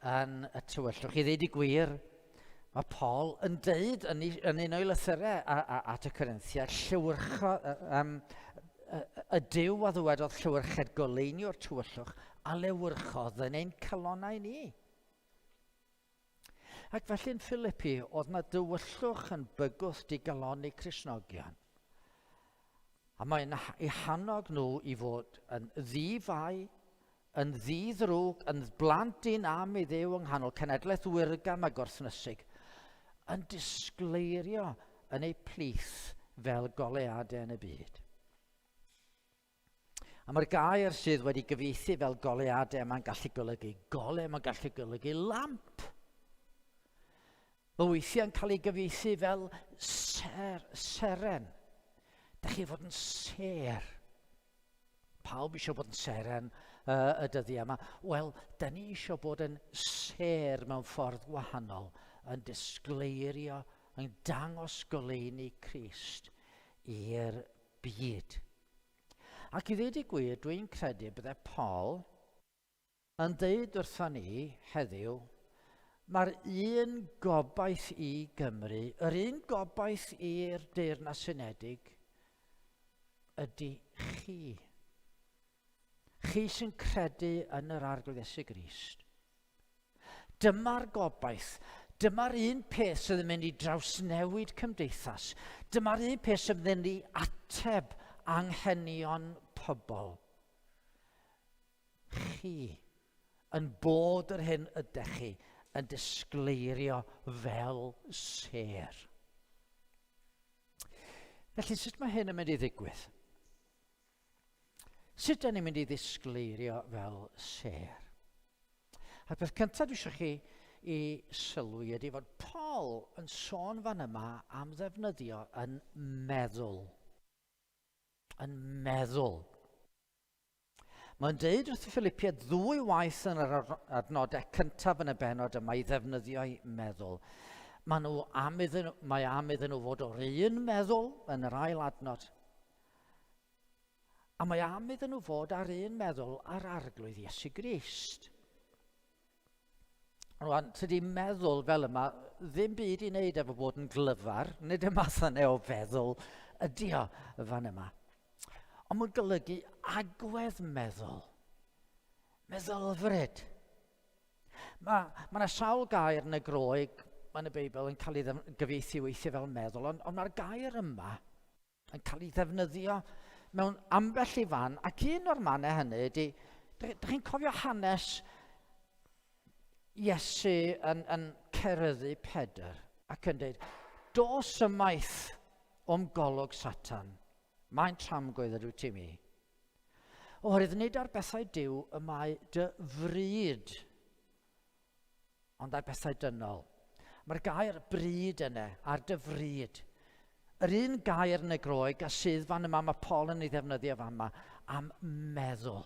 A: yn y tywyllwch. I ddweud i gwir, mae Paul yn deud yn un o'i lythyrau at y Corinthiaid, y Duw a ddwedodd llywyrched goleuni o'r tywyllwch a lewyrchodd yn ein calonnau ni. Ac felly'n Philippi, oedd yna dywyllwch yn bygwth di galoni Cristnogion. A mae'n eu hannog nhw i fod yn ddifau, yn ddiddrwg, yn blant un am i Dduw yng nghanol cenedlaeth wyrgam a gorthnysig, yn disgleirio yn ei plith fel goleuadau yn y byd. A mae'r gair sydd wedi gyfieithu fel goleuadau, mae'n gallu golygu golau, mae'n gallu golygu lamp. o weithiau yn cael ei gyfieithu fel seren. Da chi fod yn ser. Pawb eisiau bod yn seren y dyddi yma. Wel, da ni eisiau bod yn ser mewn ffordd gwahanol, yn disgleirio, yn dangos goleuni Crist i'r byd. Ac i ddweud y gwir, dwi'n credu bydde Paul yn deud wrthon ni heddiw, mae'r un gobaith i Gymru, yr un gobaith i'r Deyrnas Unedig, ydy chi. Chi sy'n credu yn yr arglwydd Iesu Grist. Dyma'r gobaith. Dyma'r un peth sydd yn mynd i drawsnewid cymdeithas. Dyma'r un peth sydd yn mynd i ateb anghenion pobl. Chi, yn bod yr hyn ydych chi, yn disgleirio fel ser. Felly, sut mae hyn yn mynd i ddigwydd? Sut dyn ni'n mynd i ddisgleirio fel ser? A'r peth cyntaf dwi eisiau chi i sylwi ydy fod Paul yn sôn fan yma am ddefnyddio yn meddwl. Yn meddwl. Mae'n deud wrth y Philippiaid 2 waith yn yr adnodau cyntaf yn y benod yma i ddefnyddio i meddwl. Mae am iddyn nhw fod o'r un meddwl yn yr ail adnod. A mae am iddyn nhw fod ar un meddwl ar arglwydd Iesu Grist. Rwan, tydi meddwl fel yma ddim byd i wneud efo bod yn glyfar, nid y math yna o feddwl ydi o fan yma. Ond mae'n golygu agwedd meddwl. Meddylfryd. Mae yna sawl gair yn y Groeg, yn y Beibl yn cael ei gyfieithu weithiau fel meddwl, ond mae'r gair yma yn cael ei ddefnyddio mewn ambell i fan, ac un o'r mannau hynny ydy, dych chi'n cofio hanes Iesu yn Ceryddu Pedr ac yn dweud, dos ymaith o'm golwg Satan, mae'n tramgwydd ydw ti mi. Oherwydd nid ar bethau Duw y mae dy fryd, ond ar bethau dynol. Mae'r gair bryd yna, ar dy fryd. Yr un gair yn y Groeg a sydd fan yma mae Paul yn ei ddefnyddio fan yma am meddwl.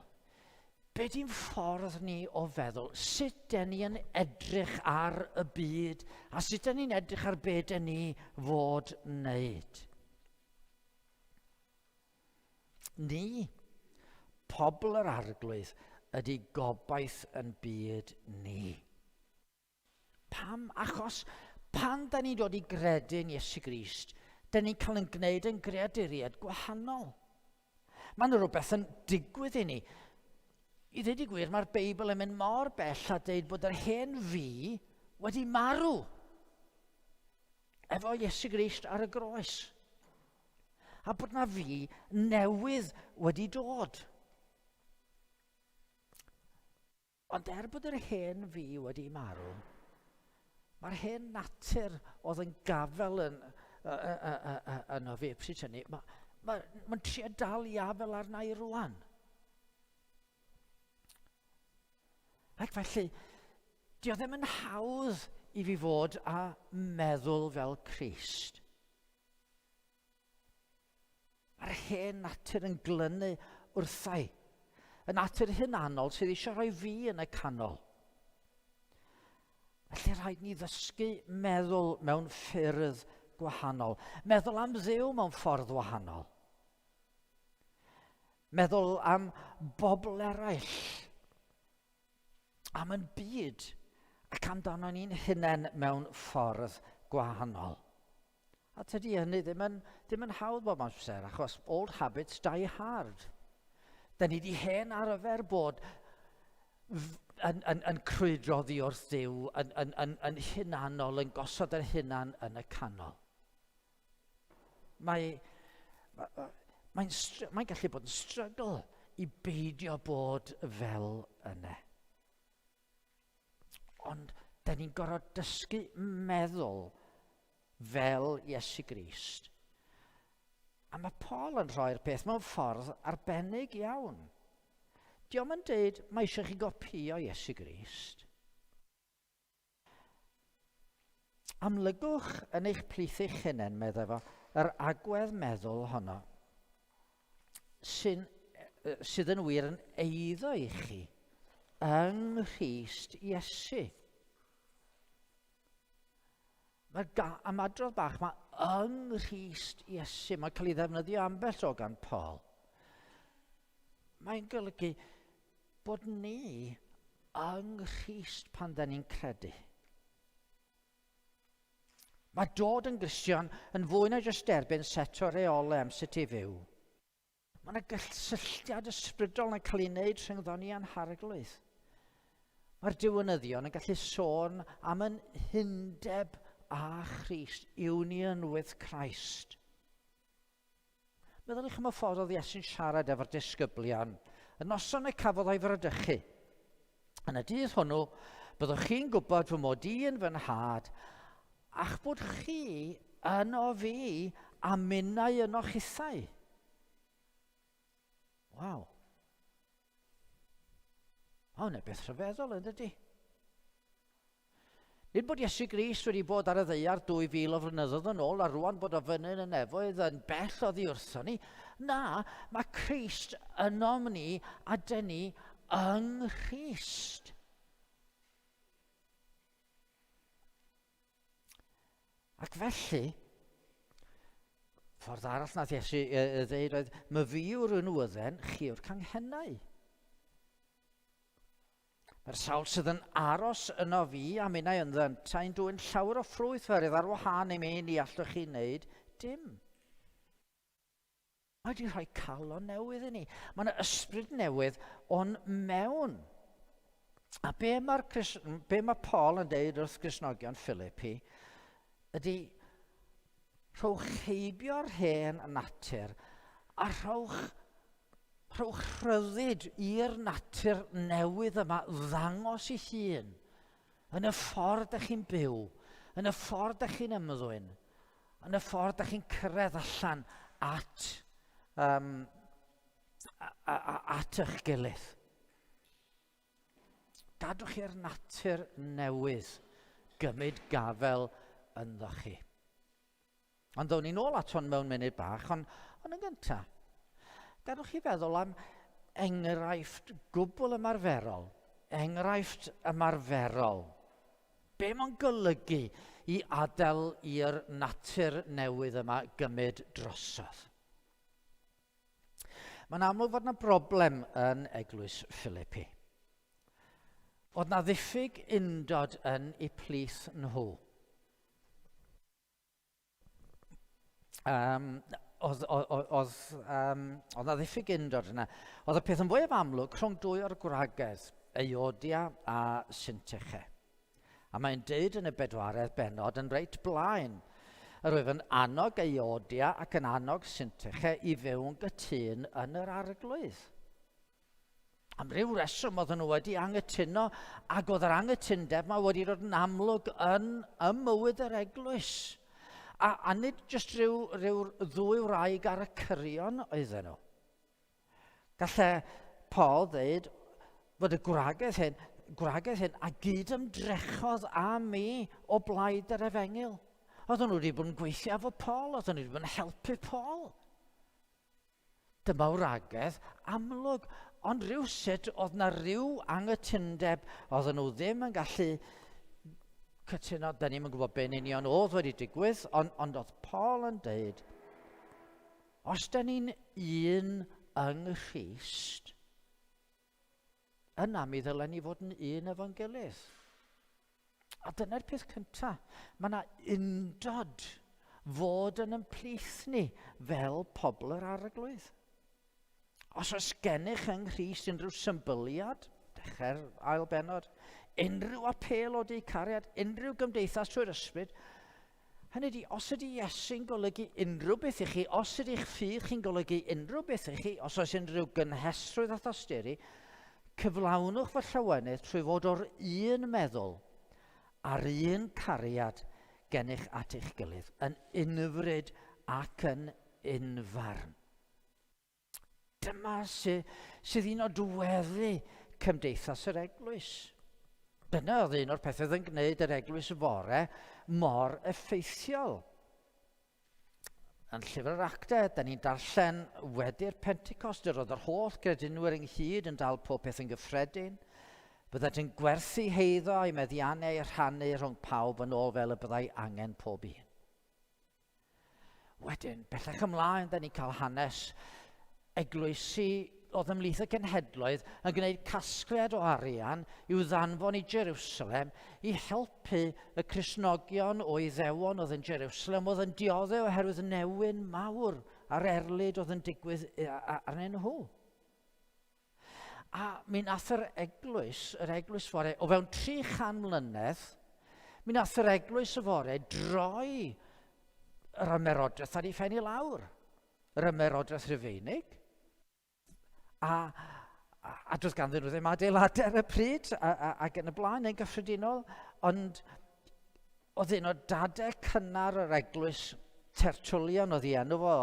A: Be di'n ffordd ni o feddwl? Sut dyn ni yn edrych ar y byd a sut dyn ni'n edrych ar be dyn ni fod wneud? Ni, pobl yr arglwydd, ydy gobaith yn byd ni. Pam? Achos pan dyn ni'n dod i gredu'n Iesu Grist, dyn ni'n cael yn gwneud yn greaduriaid gwahanol. Mae'n rhywbeth yn digwydd i ni. I ddweud y gwir, mae'r Beibl yn mynd mor bell a dweud bod yr hen fi wedi marw efo Iesu Grist ar y groes. A bod na fi newydd wedi dod. Ond bod yr hen fi wedi marw, mae'r hen natur oedd yn gafel yno fi, pryd hynny, mae'n trio dal i afel arna i rwan. Ac felly, dio ddim yn hawdd i fi fod a meddwl fel Crist. Mae'r hen natur yn glynu wrthai. Y natur hunanol sydd eisiau rhoi fi yn y canol. Felly rhaid ni ddysgu meddwl mewn ffyrdd gwahanol. Meddwl am Dduw mewn ffordd wahanol. Meddwl am bobl eraill. Am yn byd ac amdano ni'n hunain mewn ffordd gwahanol. A tydi hynny ddim yn hawdd bob amser, achos old habits die hard. Da ni di hen arfer bod yn crwydroddi wrth Dduw, yn hunanol, yn gosod yr hunan yn y canol. Mae'n gallu bod yn strygl i beidio bod fel yna. Ond da ni'n gorfod dysgu meddwl fel Iesu Grist. A mae Paul yn rhoi'r peth mewn ffordd arbennig iawn. Diom yn deud mae eisiau chi gopïo Iesu Grist. Amlygwch yn eich plith eich hunain, meddai fo, yr agwedd meddwl honno, sydd yn wir yn eiddo i chi yng Nghrist Iesu. Mae'r ymadrodd bach yma yng Nghrist Iesu, mae'n cael ei ddefnyddio ambell o gan Paul. Mae'n golygu bod ni yng Nghrist pan da ni'n credu. Mae dod yn Gristion yn fwy na jyst derbyn set o reolau am sut i fyw. Mae yna gysylltiad ysbrydol yn cael ei wneud rhyngddo ni a'n harglwydd. Mae'r diwynyddion yn gallu sôn am yn hyndeb a Christ, union with Christ. Meddylwch am y ffordd oedd Iesu'n siarad efo'r disgyblion y noson y cafodd o'i fradychu. Yn y dydd hwnnw, byddwch chi'n gwybod fy mod i yn fy nhad, a'ch bod chi yno fi a minnau yno chithau. Waw. O, hwnna beth rhyfeddol yn dydi. Nid bod Iesu Grist wedi bod ar y ddaear 2000 o flynyddoedd yn ôl a rwan bod o fyny yn y nefoedd yn bell oddi wrthon ni. Na, mae Crist yno ni a dyn ni yng Nghrist. Ac felly, ffordd arall nath Iesu ddeud oedd, my fi yw'r ynwydden, chi yw'r canghennau. Mae'r sawl sydd yn aros yno fi a minnau yndden, ta'n dwy'n llawer o ffrwyth ferydd ar wahân i mi ni allwch chi wneud dim. Mae wedi rhoi calon newydd i ni. Mae yna ysbryd newydd o'n mewn. A be mae Paul yn deud wrth Gristnogion Philippi ydy rhowch heibio'r hen natur a rhowch rhyddid i'r natur newydd yma ddangos ei hun yn y ffordd ydych chi'n byw, yn y ffordd ydych chi'n ymddwyn, yn y ffordd ydych chi'n cyrraedd allan at eich gilydd. Gadwch chi'r natur newydd gymryd gafel ynddo chi. Ond ddown ni nôl at hwn mewn munud bach, ond yn gyntaf, gadwch chi feddwl am enghraifft gwbl ymarferol. Enghraifft ymarferol. Be mae'n golygu i adael i'r natur newydd yma gymryd drosodd? Mae'n amlwg fod yna broblem yn Eglwys Philippi. Oedd yna ddiffyg undod yn eu plith nhw. Oedd yna ddiffyg undod yna. Oedd y peth yn fwyaf amlwg rhwng dwy o'r gwragedd, Euodia a Syntyche. A mae'n deud yn y bedwaredd bennod yn reit blaen. Yr oedd yn annog Euodia ac yn annog Syntyche i fewn gytun yn yr arglwydd. Am ryw reswm oedd nhw wedi anghytuno ac oedd yr anghytundeb yma wedi dod yn amlwg yn mywyd yr eglwys. A nid jyst ryw ddwy wraig ar y cyrion oedden nhw. Gallai Paul ddeud fod y gwragedd hyn a gyd ymdrechodd a mi o blaid yr Efengil. Oedden nhw wedi bod yn gweithio efo Paul, oedden nhw wedi bod yn helpu Paul. Dyma wragedd amlwg, ond rywsut oedd yna ryw anghytundeb, oedden nhw ddim yn gallu cytuno, da ni'n gwybod be'n union oedd wedi digwydd, ond oedd Paul yn deud, os da ni'n un yng Nghrist, yna mi ddylen ni fod yn un efo'n gilydd. A dyna'r peth cyntaf. Mae yna undod fod yn ymplith ni fel pobl yr arglwydd. Os oes gennych yng Nghrist unrhyw symboliad, dechrau'r ail bennod, unrhyw apel o di cariad, unrhyw gymdeithas trwy'r ysbryd, hynny ydi, os ydi Iesu'n golygu unrhyw beth i chi, os ydi'ch ffydd chi'n golygu unrhyw beth i chi, os oes unrhyw gynhesrwydd a thosteri, cyflawnwch fy llawenydd trwy fod o'r un meddwl a'r un cariad gennych at eich gilydd, yn unfryd ac yn unfarn. Dyma sydd un o diweddu cymdeithas yr eglwys. Dyna oedd un o'r pethau yn gwneud yr eglwys y fore mor effeithiol. Yn llyfr yr Actau, da ni'n darllen wedi'r Pentecost, yr oedd yr holl gredinwyr ynghyd yn dal pob peth yn gyffredin. Byddait yn gwerthu heiddo a'i meddiannau rhannu rhwng pawb yn ôl fel y byddai angen pob un. Wedyn, bellach ymlaen, da ni'n cael hanes eglwysi oedd ymhlith y genhedloedd yn gwneud casgliad o arian i'w ddanfon i Jerusalem i helpu y Cristnogion o Iddewon oedd yn Jerusalem oedd yn dioddef oherwydd newyn mawr a'r erlyd oedd yn digwydd arnyn nhw. A mi nath yr eglwys fore, o fewn 300 mlynedd, mi nath yr eglwys y fore droi yr ymerodraeth ar ei phen i lawr. Yr ymerodraeth Rufeinig. A doedd ganddyn nhw ddim adeiladau ar y pryd ac yn y blaen yn gyffredinol, ond oedd un o dadau cynnar yr eglwys Tertullian oedd ei enw fo,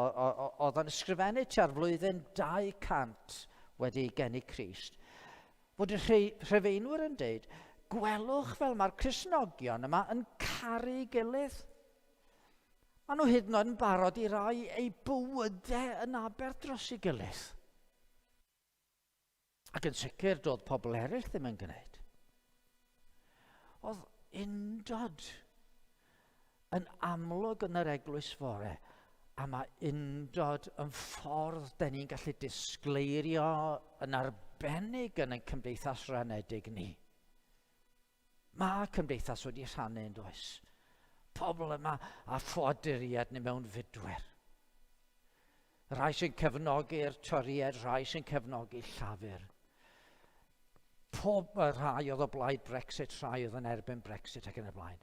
A: oedd yn ysgrifennu tua'r flwyddyn 200 wedi geni Crist, fod y Rhufeinwyr yn dweud, gwelwch fel mae'r Cristnogion yma yn caru gilydd. Maen nhw hyd yn oed yn barod i roi eu bywydau yn aber dros ei gilydd. Ac yn sicr doedd pobl eraill ddim yn gwneud. Oedd undod yn amlwg yn yr eglwys fore, a mae undod yn ffordd da ni'n gallu disgleirio yn arbennig yn y cymdeithas ranedig ni. Mae cymdeithas wedi rhannu yn does. Pobl yma a ffoduriad neu mewn fudwyr. Rhai sy'n cefnogi'r toriad, rhai sy'n cefnogi llafur. Pob rhai oedd o blaid Brexit, rhai oedd yn erbyn Brexit ac yn y blaen.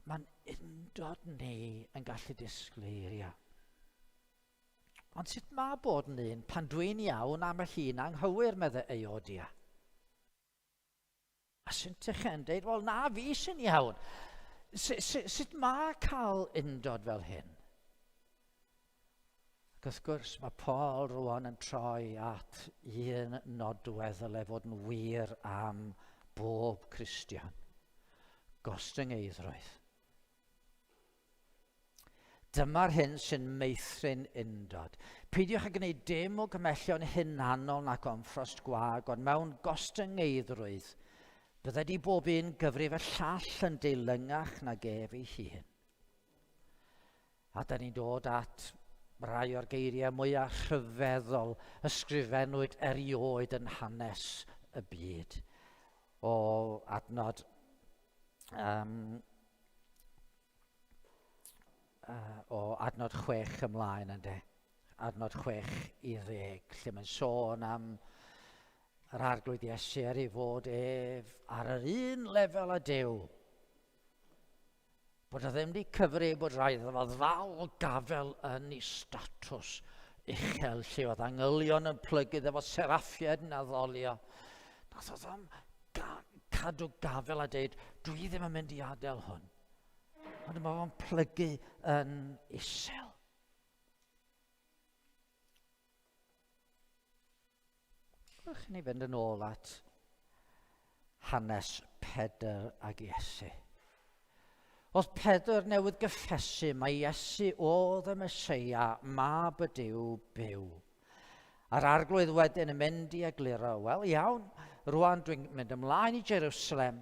A: Mae'n undod ni yn gallu disgleirio. Ond sut mae bod yn un pan dwi'n iawn am y llun anghywir, meddwl Euodia? A sy'n tychen dweud, wel na fi sy'n iawn. Sut mae cael undod fel hyn? Ac wrth gwrs, mae Paul rwan yn troi at un nodwedd ddyle fod yn wir am bob Cristion. Gostyngeidrwydd. Dyma'r hyn sy'n meithrin undod. Peidiwch â gwneud dim o gymellion hunanol nac omfrost gwag, ond mewn gostyngeidrwydd, bydde di bob un gyfrif y llall yn deilingach nag ef ei hun. A da ni'n dod at rai o'r geiriau mwyaf rhyfeddol ysgrifennwyd erioed yn hanes y byd. O adnod o adnod 6 ymlaen ynddo. Adnod 6 i 10, lle mae'n sôn am yr arglwydd Iesu ar ei fod ef ar yr un lefel â Duw. Bod e ddim wedi cyfri bod rhaid efo ddal gafel yn ei statws uchel lle oedd angylion yn plygydd efo seraffiad yn addolio. Nath o ddim cadw gafel a dweud, dwi ddim yn mynd i adael hwn. Ond mae fo'n plygu yn isel. Gwch ni fynd yn ôl at hanes Pedr ag Iesu. Oedd Pedr newydd gyffesu mae Iesu oedd y Meseia, mab y Duw byw. A'r arglwydd wedyn yn mynd i egluro, wel iawn, rwan dwi'n mynd ymlaen i Jerusalem.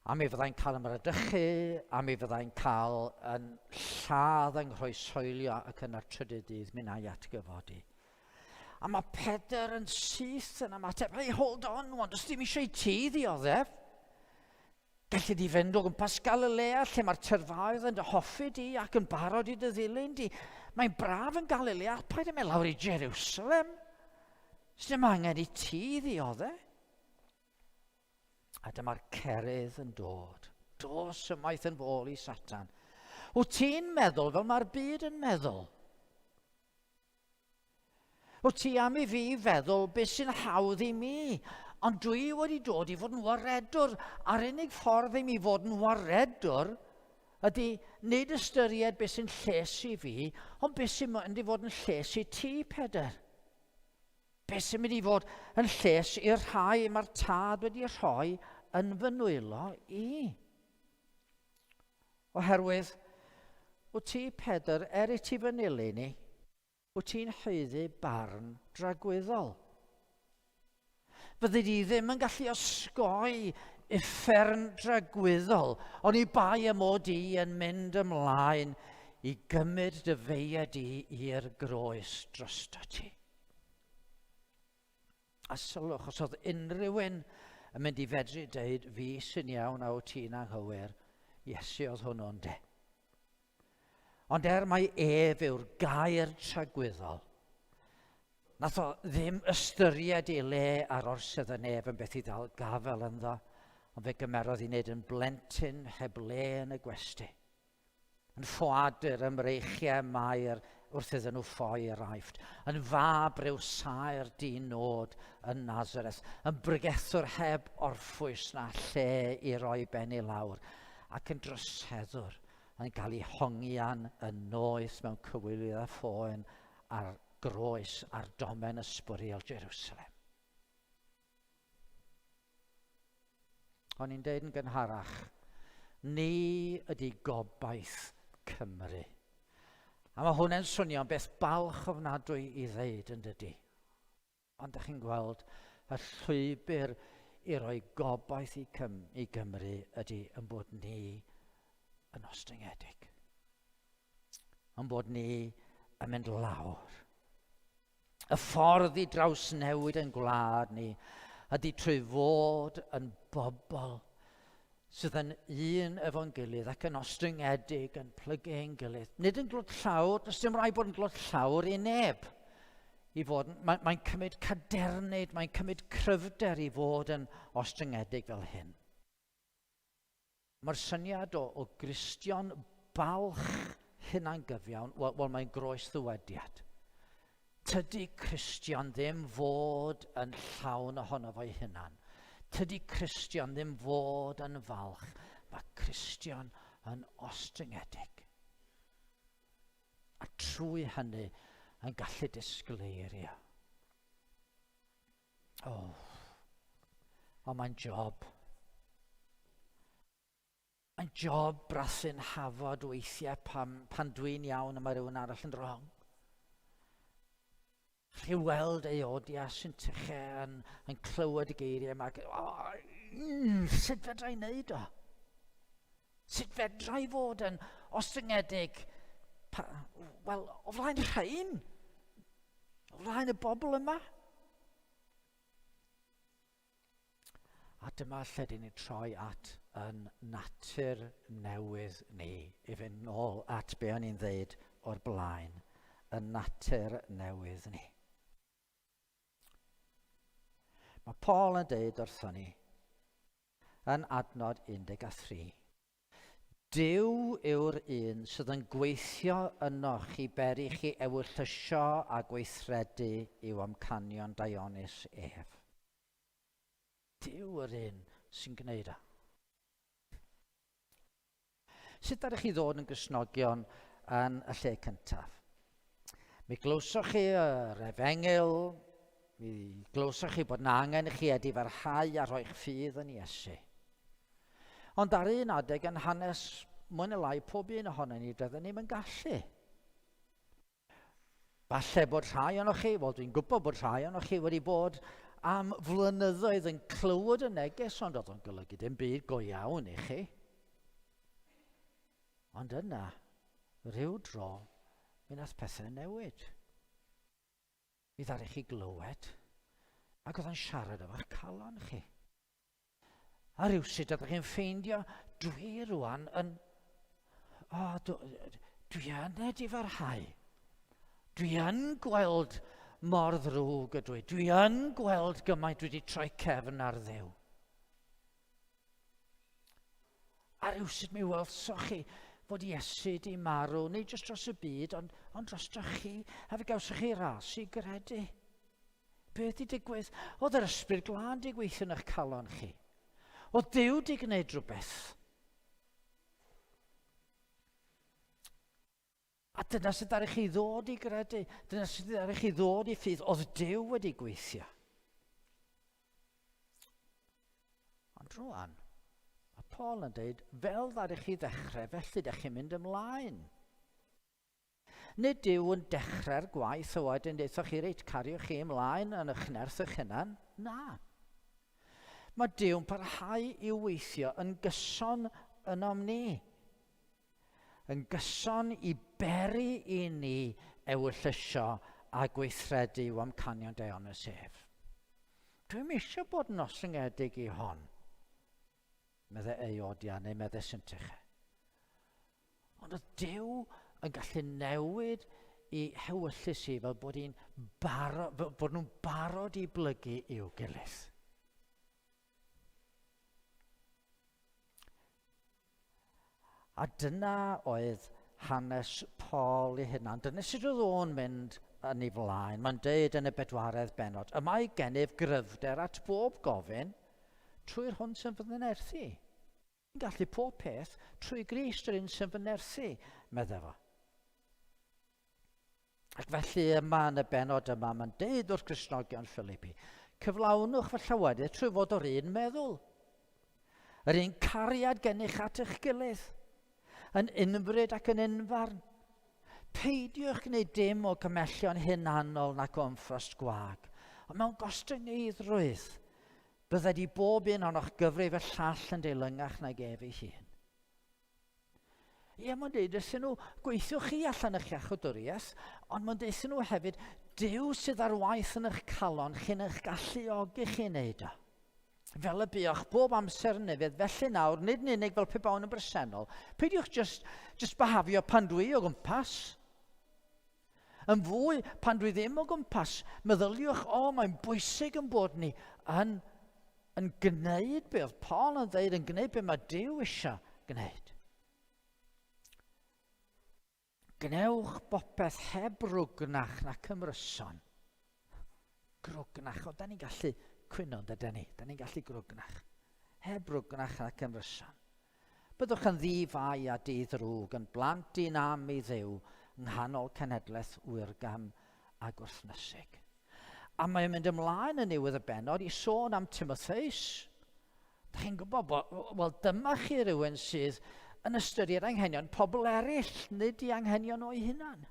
A: A mi fyddai'n cael ymradychu, a mi fyddai'n cael yn lladd yng nghroeshoelio ac yn y trydydd dydd mi wna i atgyfodi. A mae Pedr yn syth yn ymateb, hey, hold on, does dim eisiau ti ddioddef? Gelli di fynd o gwmpas Galilea lle mae'r tyrfaoedd yn dy hoffi di ac yn barod i dy ddilyn di. Mae'n braf yn Galilea, paid yn mynd lawr i Jerusalem. Sdim angen i ti ddioddef. A dyma'r cerydd yn dod. Dos ymaith yn fôl i Satan. Wyt ti'n meddwl fel mae'r byd yn meddwl? Wyt ti am i fi feddwl beth sy'n hawdd i mi? Ond dwi wedi dod i fod yn waredwr. A'r unig ffordd i mi fod yn waredwr ydy nid ystyried beth sy'n lles i fi, ond beth sy'n mynd i fod yn lles i ti, Pedr. Beth sy'n mynd i fod yn lles i'r rhai mae'r tad wedi rhoi yn fy nwylo i. Oherwydd, wyt ti, Pedr, i ti fy nili ni, wyt ti'n haeddu barn dragweddol. Fyddi di ddim yn gallu osgoi uffern dragweddol, ond i bai y mod i yn mynd ymlaen i gymryd dy feied i i'r groes drosto ti. A sylwch, os oedd unrhyw un yn mynd i fedru dweud fi sy'n iawn a wyt ti'n anghywir, Iesu oedd hwnnw'n de. Ond mai ef yw'r gair tragweddol, nath o ddim ystyried ei le ar orsedd y nef yn beth i ddal gafel ynddo, ond fe gymerodd i wneud yn blentyn heb le yn y gwesty. Yn ffoadur ymreichiau mair wrth iddyn nhw ffoi yr aifft. Yn fab ryw saer dinod yn Nazareth. Yn bregethwr heb orffwys na lle i roi ben i lawr. Ac yn droseddwr yn cael ei hongian yn noeth mewn cywilydd a ffôn ar groes ar domen ysbwriel Jerusalem. Ond ni'n deud yn gynharach, ni ydy gobaith Cymru. A mae hwnna'n swnio'n beth balch ofnadwy i ddeud yn dydy. Ond ydych chi'n gweld y llwybr i roi gobaith i Gymru ydy yn bod ni yn ostyngedig. Yn bod ni yn mynd lawr. Y ffordd i draws newid yn gwlad ni ydy trwy fod yn bobl sydd yn un efo'n gilydd ac yn ostyngedig yn plygu ein gilydd. Nid yn glwd llawr, does dim rhaid bod yn glwd llawr i neb. Mae'n cymryd cadernid, mae'n cymryd cryfder i fod yn ostyngedig fel hyn. Mae'r syniad o Gristion balch hunan gyfiawn, wel mae'n groes ddywediad. Tydy Cristion ddim fod yn llawn ohono fo'i hunan. Tydy Cristion ddim fod yn falch. Mae Cristion yn ostyngedig. A trwy hynny yn gallu disgleirio. Ond mae'n job. Mae'n job brathu'n hafod weithiau pan dwi'n iawn a mae rhywun arall yn wrong. Chi weld Euodia sy'n tychu yn clywed y geiriau yma. Sut fedra i wneud o? Sut fedra i fod yn ostyngedig? Wel, o flaen rhain. O flaen y bobl yma. A dyma lle dyn ni troi at yn natur newydd ni. I fynd nôl at be o'n i'n ddeud o'r blaen. Y natur newydd ni. Mae Paul yn deud wrthon ni yn adnod 13. Dyw yw'r un sydd yn gweithio ynoch i beri chi ewyllysio a gweithredu i'w amcanion Dionis ef. Dyw yr un sy'n gwneud o. Sut ydych chi ddod yn Gristnogion yn y lle cyntaf? Mi glywsoch chi yr Efengyl, mi glywsoch chi bod na angen i chi edifarhau a rhoi'ch ffydd yn Iesu. Ond ar un adeg yn hanes mwy neu lai pob un ohono ni doedden ni'm yn gallu. Falle bod rhai ohonoch chi, wel dwi'n gwybod bod rhai ohonoch chi wedi bod am flynyddoedd yn clywed y neges, ond oedd o'n golygu dim byd go iawn i chi. Ond yna, rhyw dro, mi nath pethau newid. Mi ddaru chi glywed, ac oedd yn siarad efo'ch calon chi. A rywsut ydych chi'n ffeindio, dwi rwan yn, dwi yn edifarhau. Dwi yn gweld mor ddrwg ydw i. Dwi yn gweld gymaint dwi wedi troi cefn ar Dduw. A rywsut mi welsoch chi fod Iesu di marw, neu jyst dros y byd, ond drostoch chi, a fe gawsoch chi ras i gredu. Beth i digwydd? Oedd yr ysbryd glân di gweithio yn eich calon chi. Oedd Duw di gwneud rhywbeth. A dyna sydd ddari chi ddod i gredu. Dyna sydd ddari chi ddod i ffydd. Oedd Duw wedi gweithio. Ond rwan, mae Paul yn dweud, fel ddadech chi ddechrau, felly ydych chi'n mynd ymlaen. Nid yw yn dechrau'r gwaith o wedyn deithoch chi reit cariwch chi ymlaen yn eich nerth eich hunan. Na. Mae Dyw'n parhau i weithio yn gyson ynom ni. Yn gyson i beri i ni ewyllysio a gweithredu o amcanion Deion y sef. Dwi'n eisiau bod yn osyngedig i hon. Meddai Euodia neu meddai Syntyche. Ond oedd Dyw yn gallu newid i hewyllus i fel bod nhw'n barod i blygu i'w gilydd. A dyna oedd hanes Paul ei hunan. Dyna sut oedd o'n mynd yn ei flaen. Mae'n deud yn y 4 bennod, y mae gennyf gryfder at bob gofyn trwy'r hwn sy'n fy nerthu. Yn gallu pob peth trwy Grist yr un sy'n fy nerthu, meddai fo. Ac felly yma yn y bennod yma, mae'n deud wrth Gristnogion Philippi, cyflawnwch fy llawedydd trwy fod o'r un meddwl. Yr un cariad gennych at eich gilydd, yn unfryd ac yn unfarn. Peidiwch gwneud dim o gymellion hunanol nac o ymffrost gwag, ond mewn gostyneiddrwydd, bydde di bob un o'n o'ch gyfrif y llall yn deilingach nag ef ei hun. Ie, mae'n deud ysyn nhw, gweithiwch chi allan eich iachawdwriaeth, ond mae'n deud ysyn nhw hefyd, Dyw sydd ar waith yn eich calon chi'n eich galluogi chi wneud o. Fel y buwch bob amser yn nefydd, felly nawr, nid yn unig fel pe bawn yn bresennol, peidiwch just bahafio pan dwi o gwmpas. Yn fwy, pan dwi ddim o gwmpas, meddyliwch, mae'n bwysig yn bod ni yn gwneud be oedd Paul yn dweud, yn gwneud be mae Dyw eisiau gwneud. Gnewch bopeth heb rwgnach na cymryson. Grwgnach, da ni'n gallu cwyno, dydyn ni. Da ni'n gallu grwgnach. Heb rwgnach na cymryson. Byddwch yn ddifau a di-ddrwg, yn blant i nam i Dduw, yng nghanol cenedlaeth wyrgam a gwrthnysig. A mae'n mynd ymlaen yn newydd y bennod i sôn am Timotheus. Da chi'n gwybod, wel dyma chi rywun sydd yn ystyried anghenion pobl eraill, nid i anghenion o'i hunan.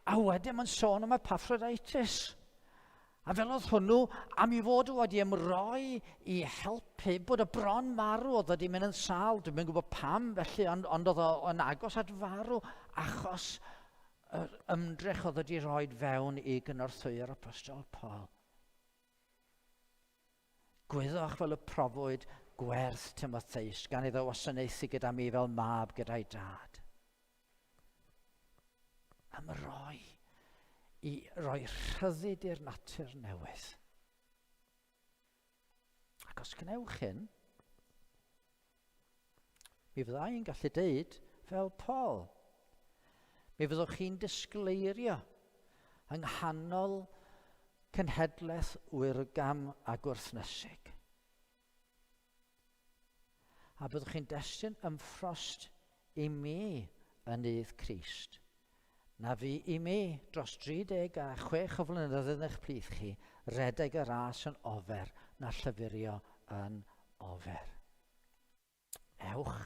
A: A wedyn mae'n sôn am Epaphroditus. A fel oedd hwnnw, am i fod wedi ymroi i helpu, bod y bron marw oedd wedi mynd yn sâl. Dwi'n gwybod pam felly, ond oedd o'n agos at farw achos yr ymdrech oedd wedi rhoi fewn i gynorthwyr apostol Paul. Gwyddwch fel y profwyd gwerth Timotheus, gan iddo wasanaethu gyda mi fel mab gyda'i dad. Ymroi i roi rhyddid i'r natur newydd. Ac os gnewch hyn, mi fyddai'n gallu deud fel Paul. Mi fyddwch chi'n disgleirio yng nghanol cenhedlaeth wyrgam a gwrthnysig. A byddwch chi'n destun ymffrost i mi yn nydd Crist. Na fi i mi dros 36 o flynyddoedd yn eich plith chi, redeg y ras yn ofer na llyfurio yn ofer. Ewch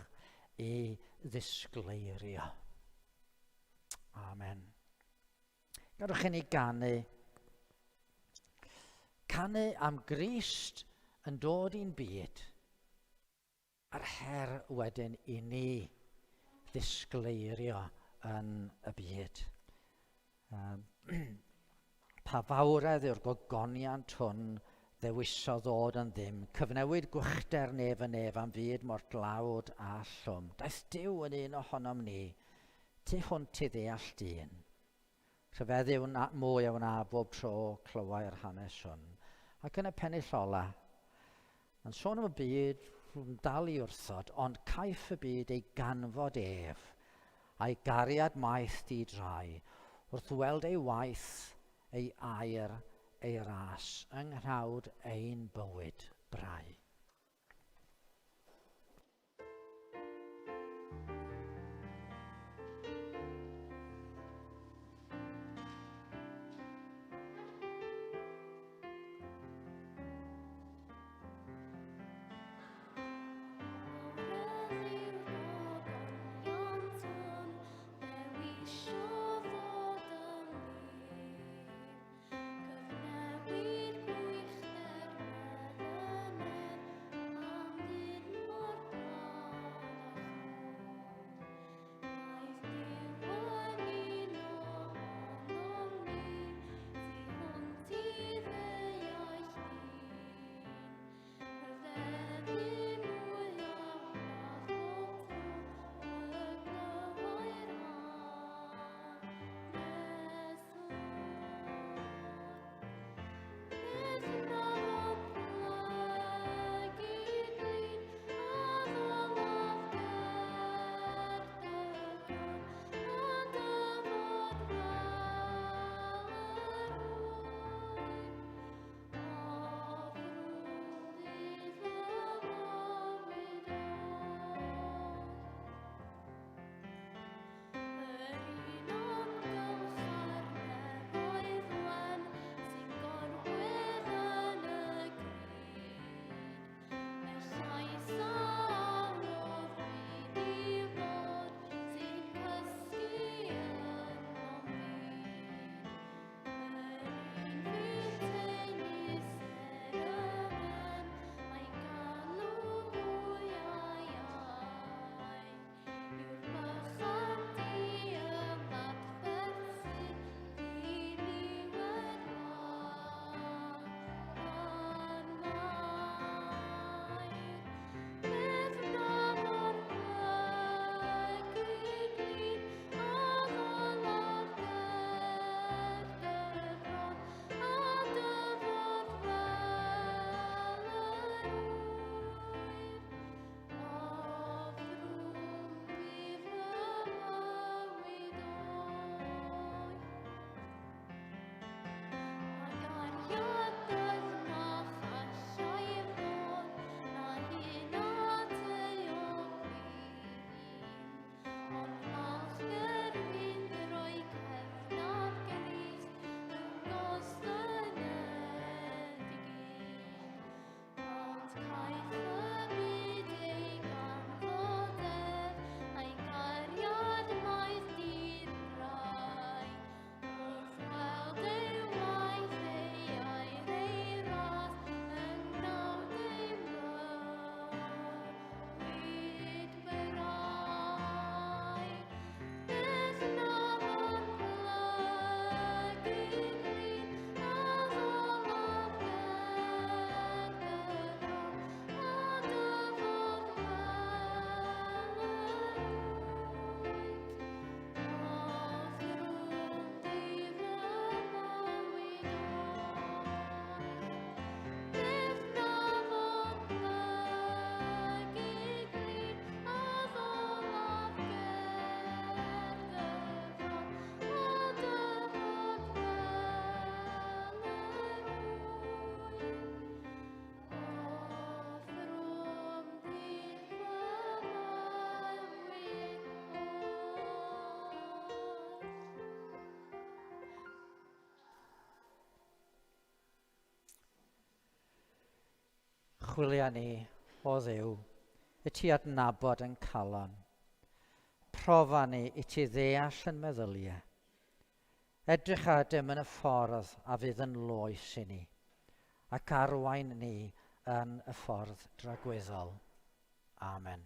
A: i ddisgleirio. Amen. Gadwch i ni canu am Grist yn dod i'n byd, a'r her wedyn i ni ddisgleirio yn y byd. Pa fawredd yw'r gogoniant hwn ddewisodd ddod yn ddim, cyfnewid gwychter nef yn nef am fyd mor dlawd a llwm. Daeth Dyw yn un ohonom ni, tu hwnt i ddeall dyn. Rhyfeddu mwy o wna bob tro clywai'r hanes hwn. Ac yn y pennill ola, yn sôn am y byd yn dal i wrthod, ond caiff y byd ei ganfod ef, a'i gariad maith di-drai, wrth weld ei waith, ei air, ei ras, yng nghnawd ein bywyd brau. chwilio ni o Dduw, i ti adnabod yn calon. Profa ni i ti ddeall yn meddyliau. Edrych adem yn y ffordd a fydd yn loes i ni, ac arwain ni yn y ffordd dragweddol. Amen.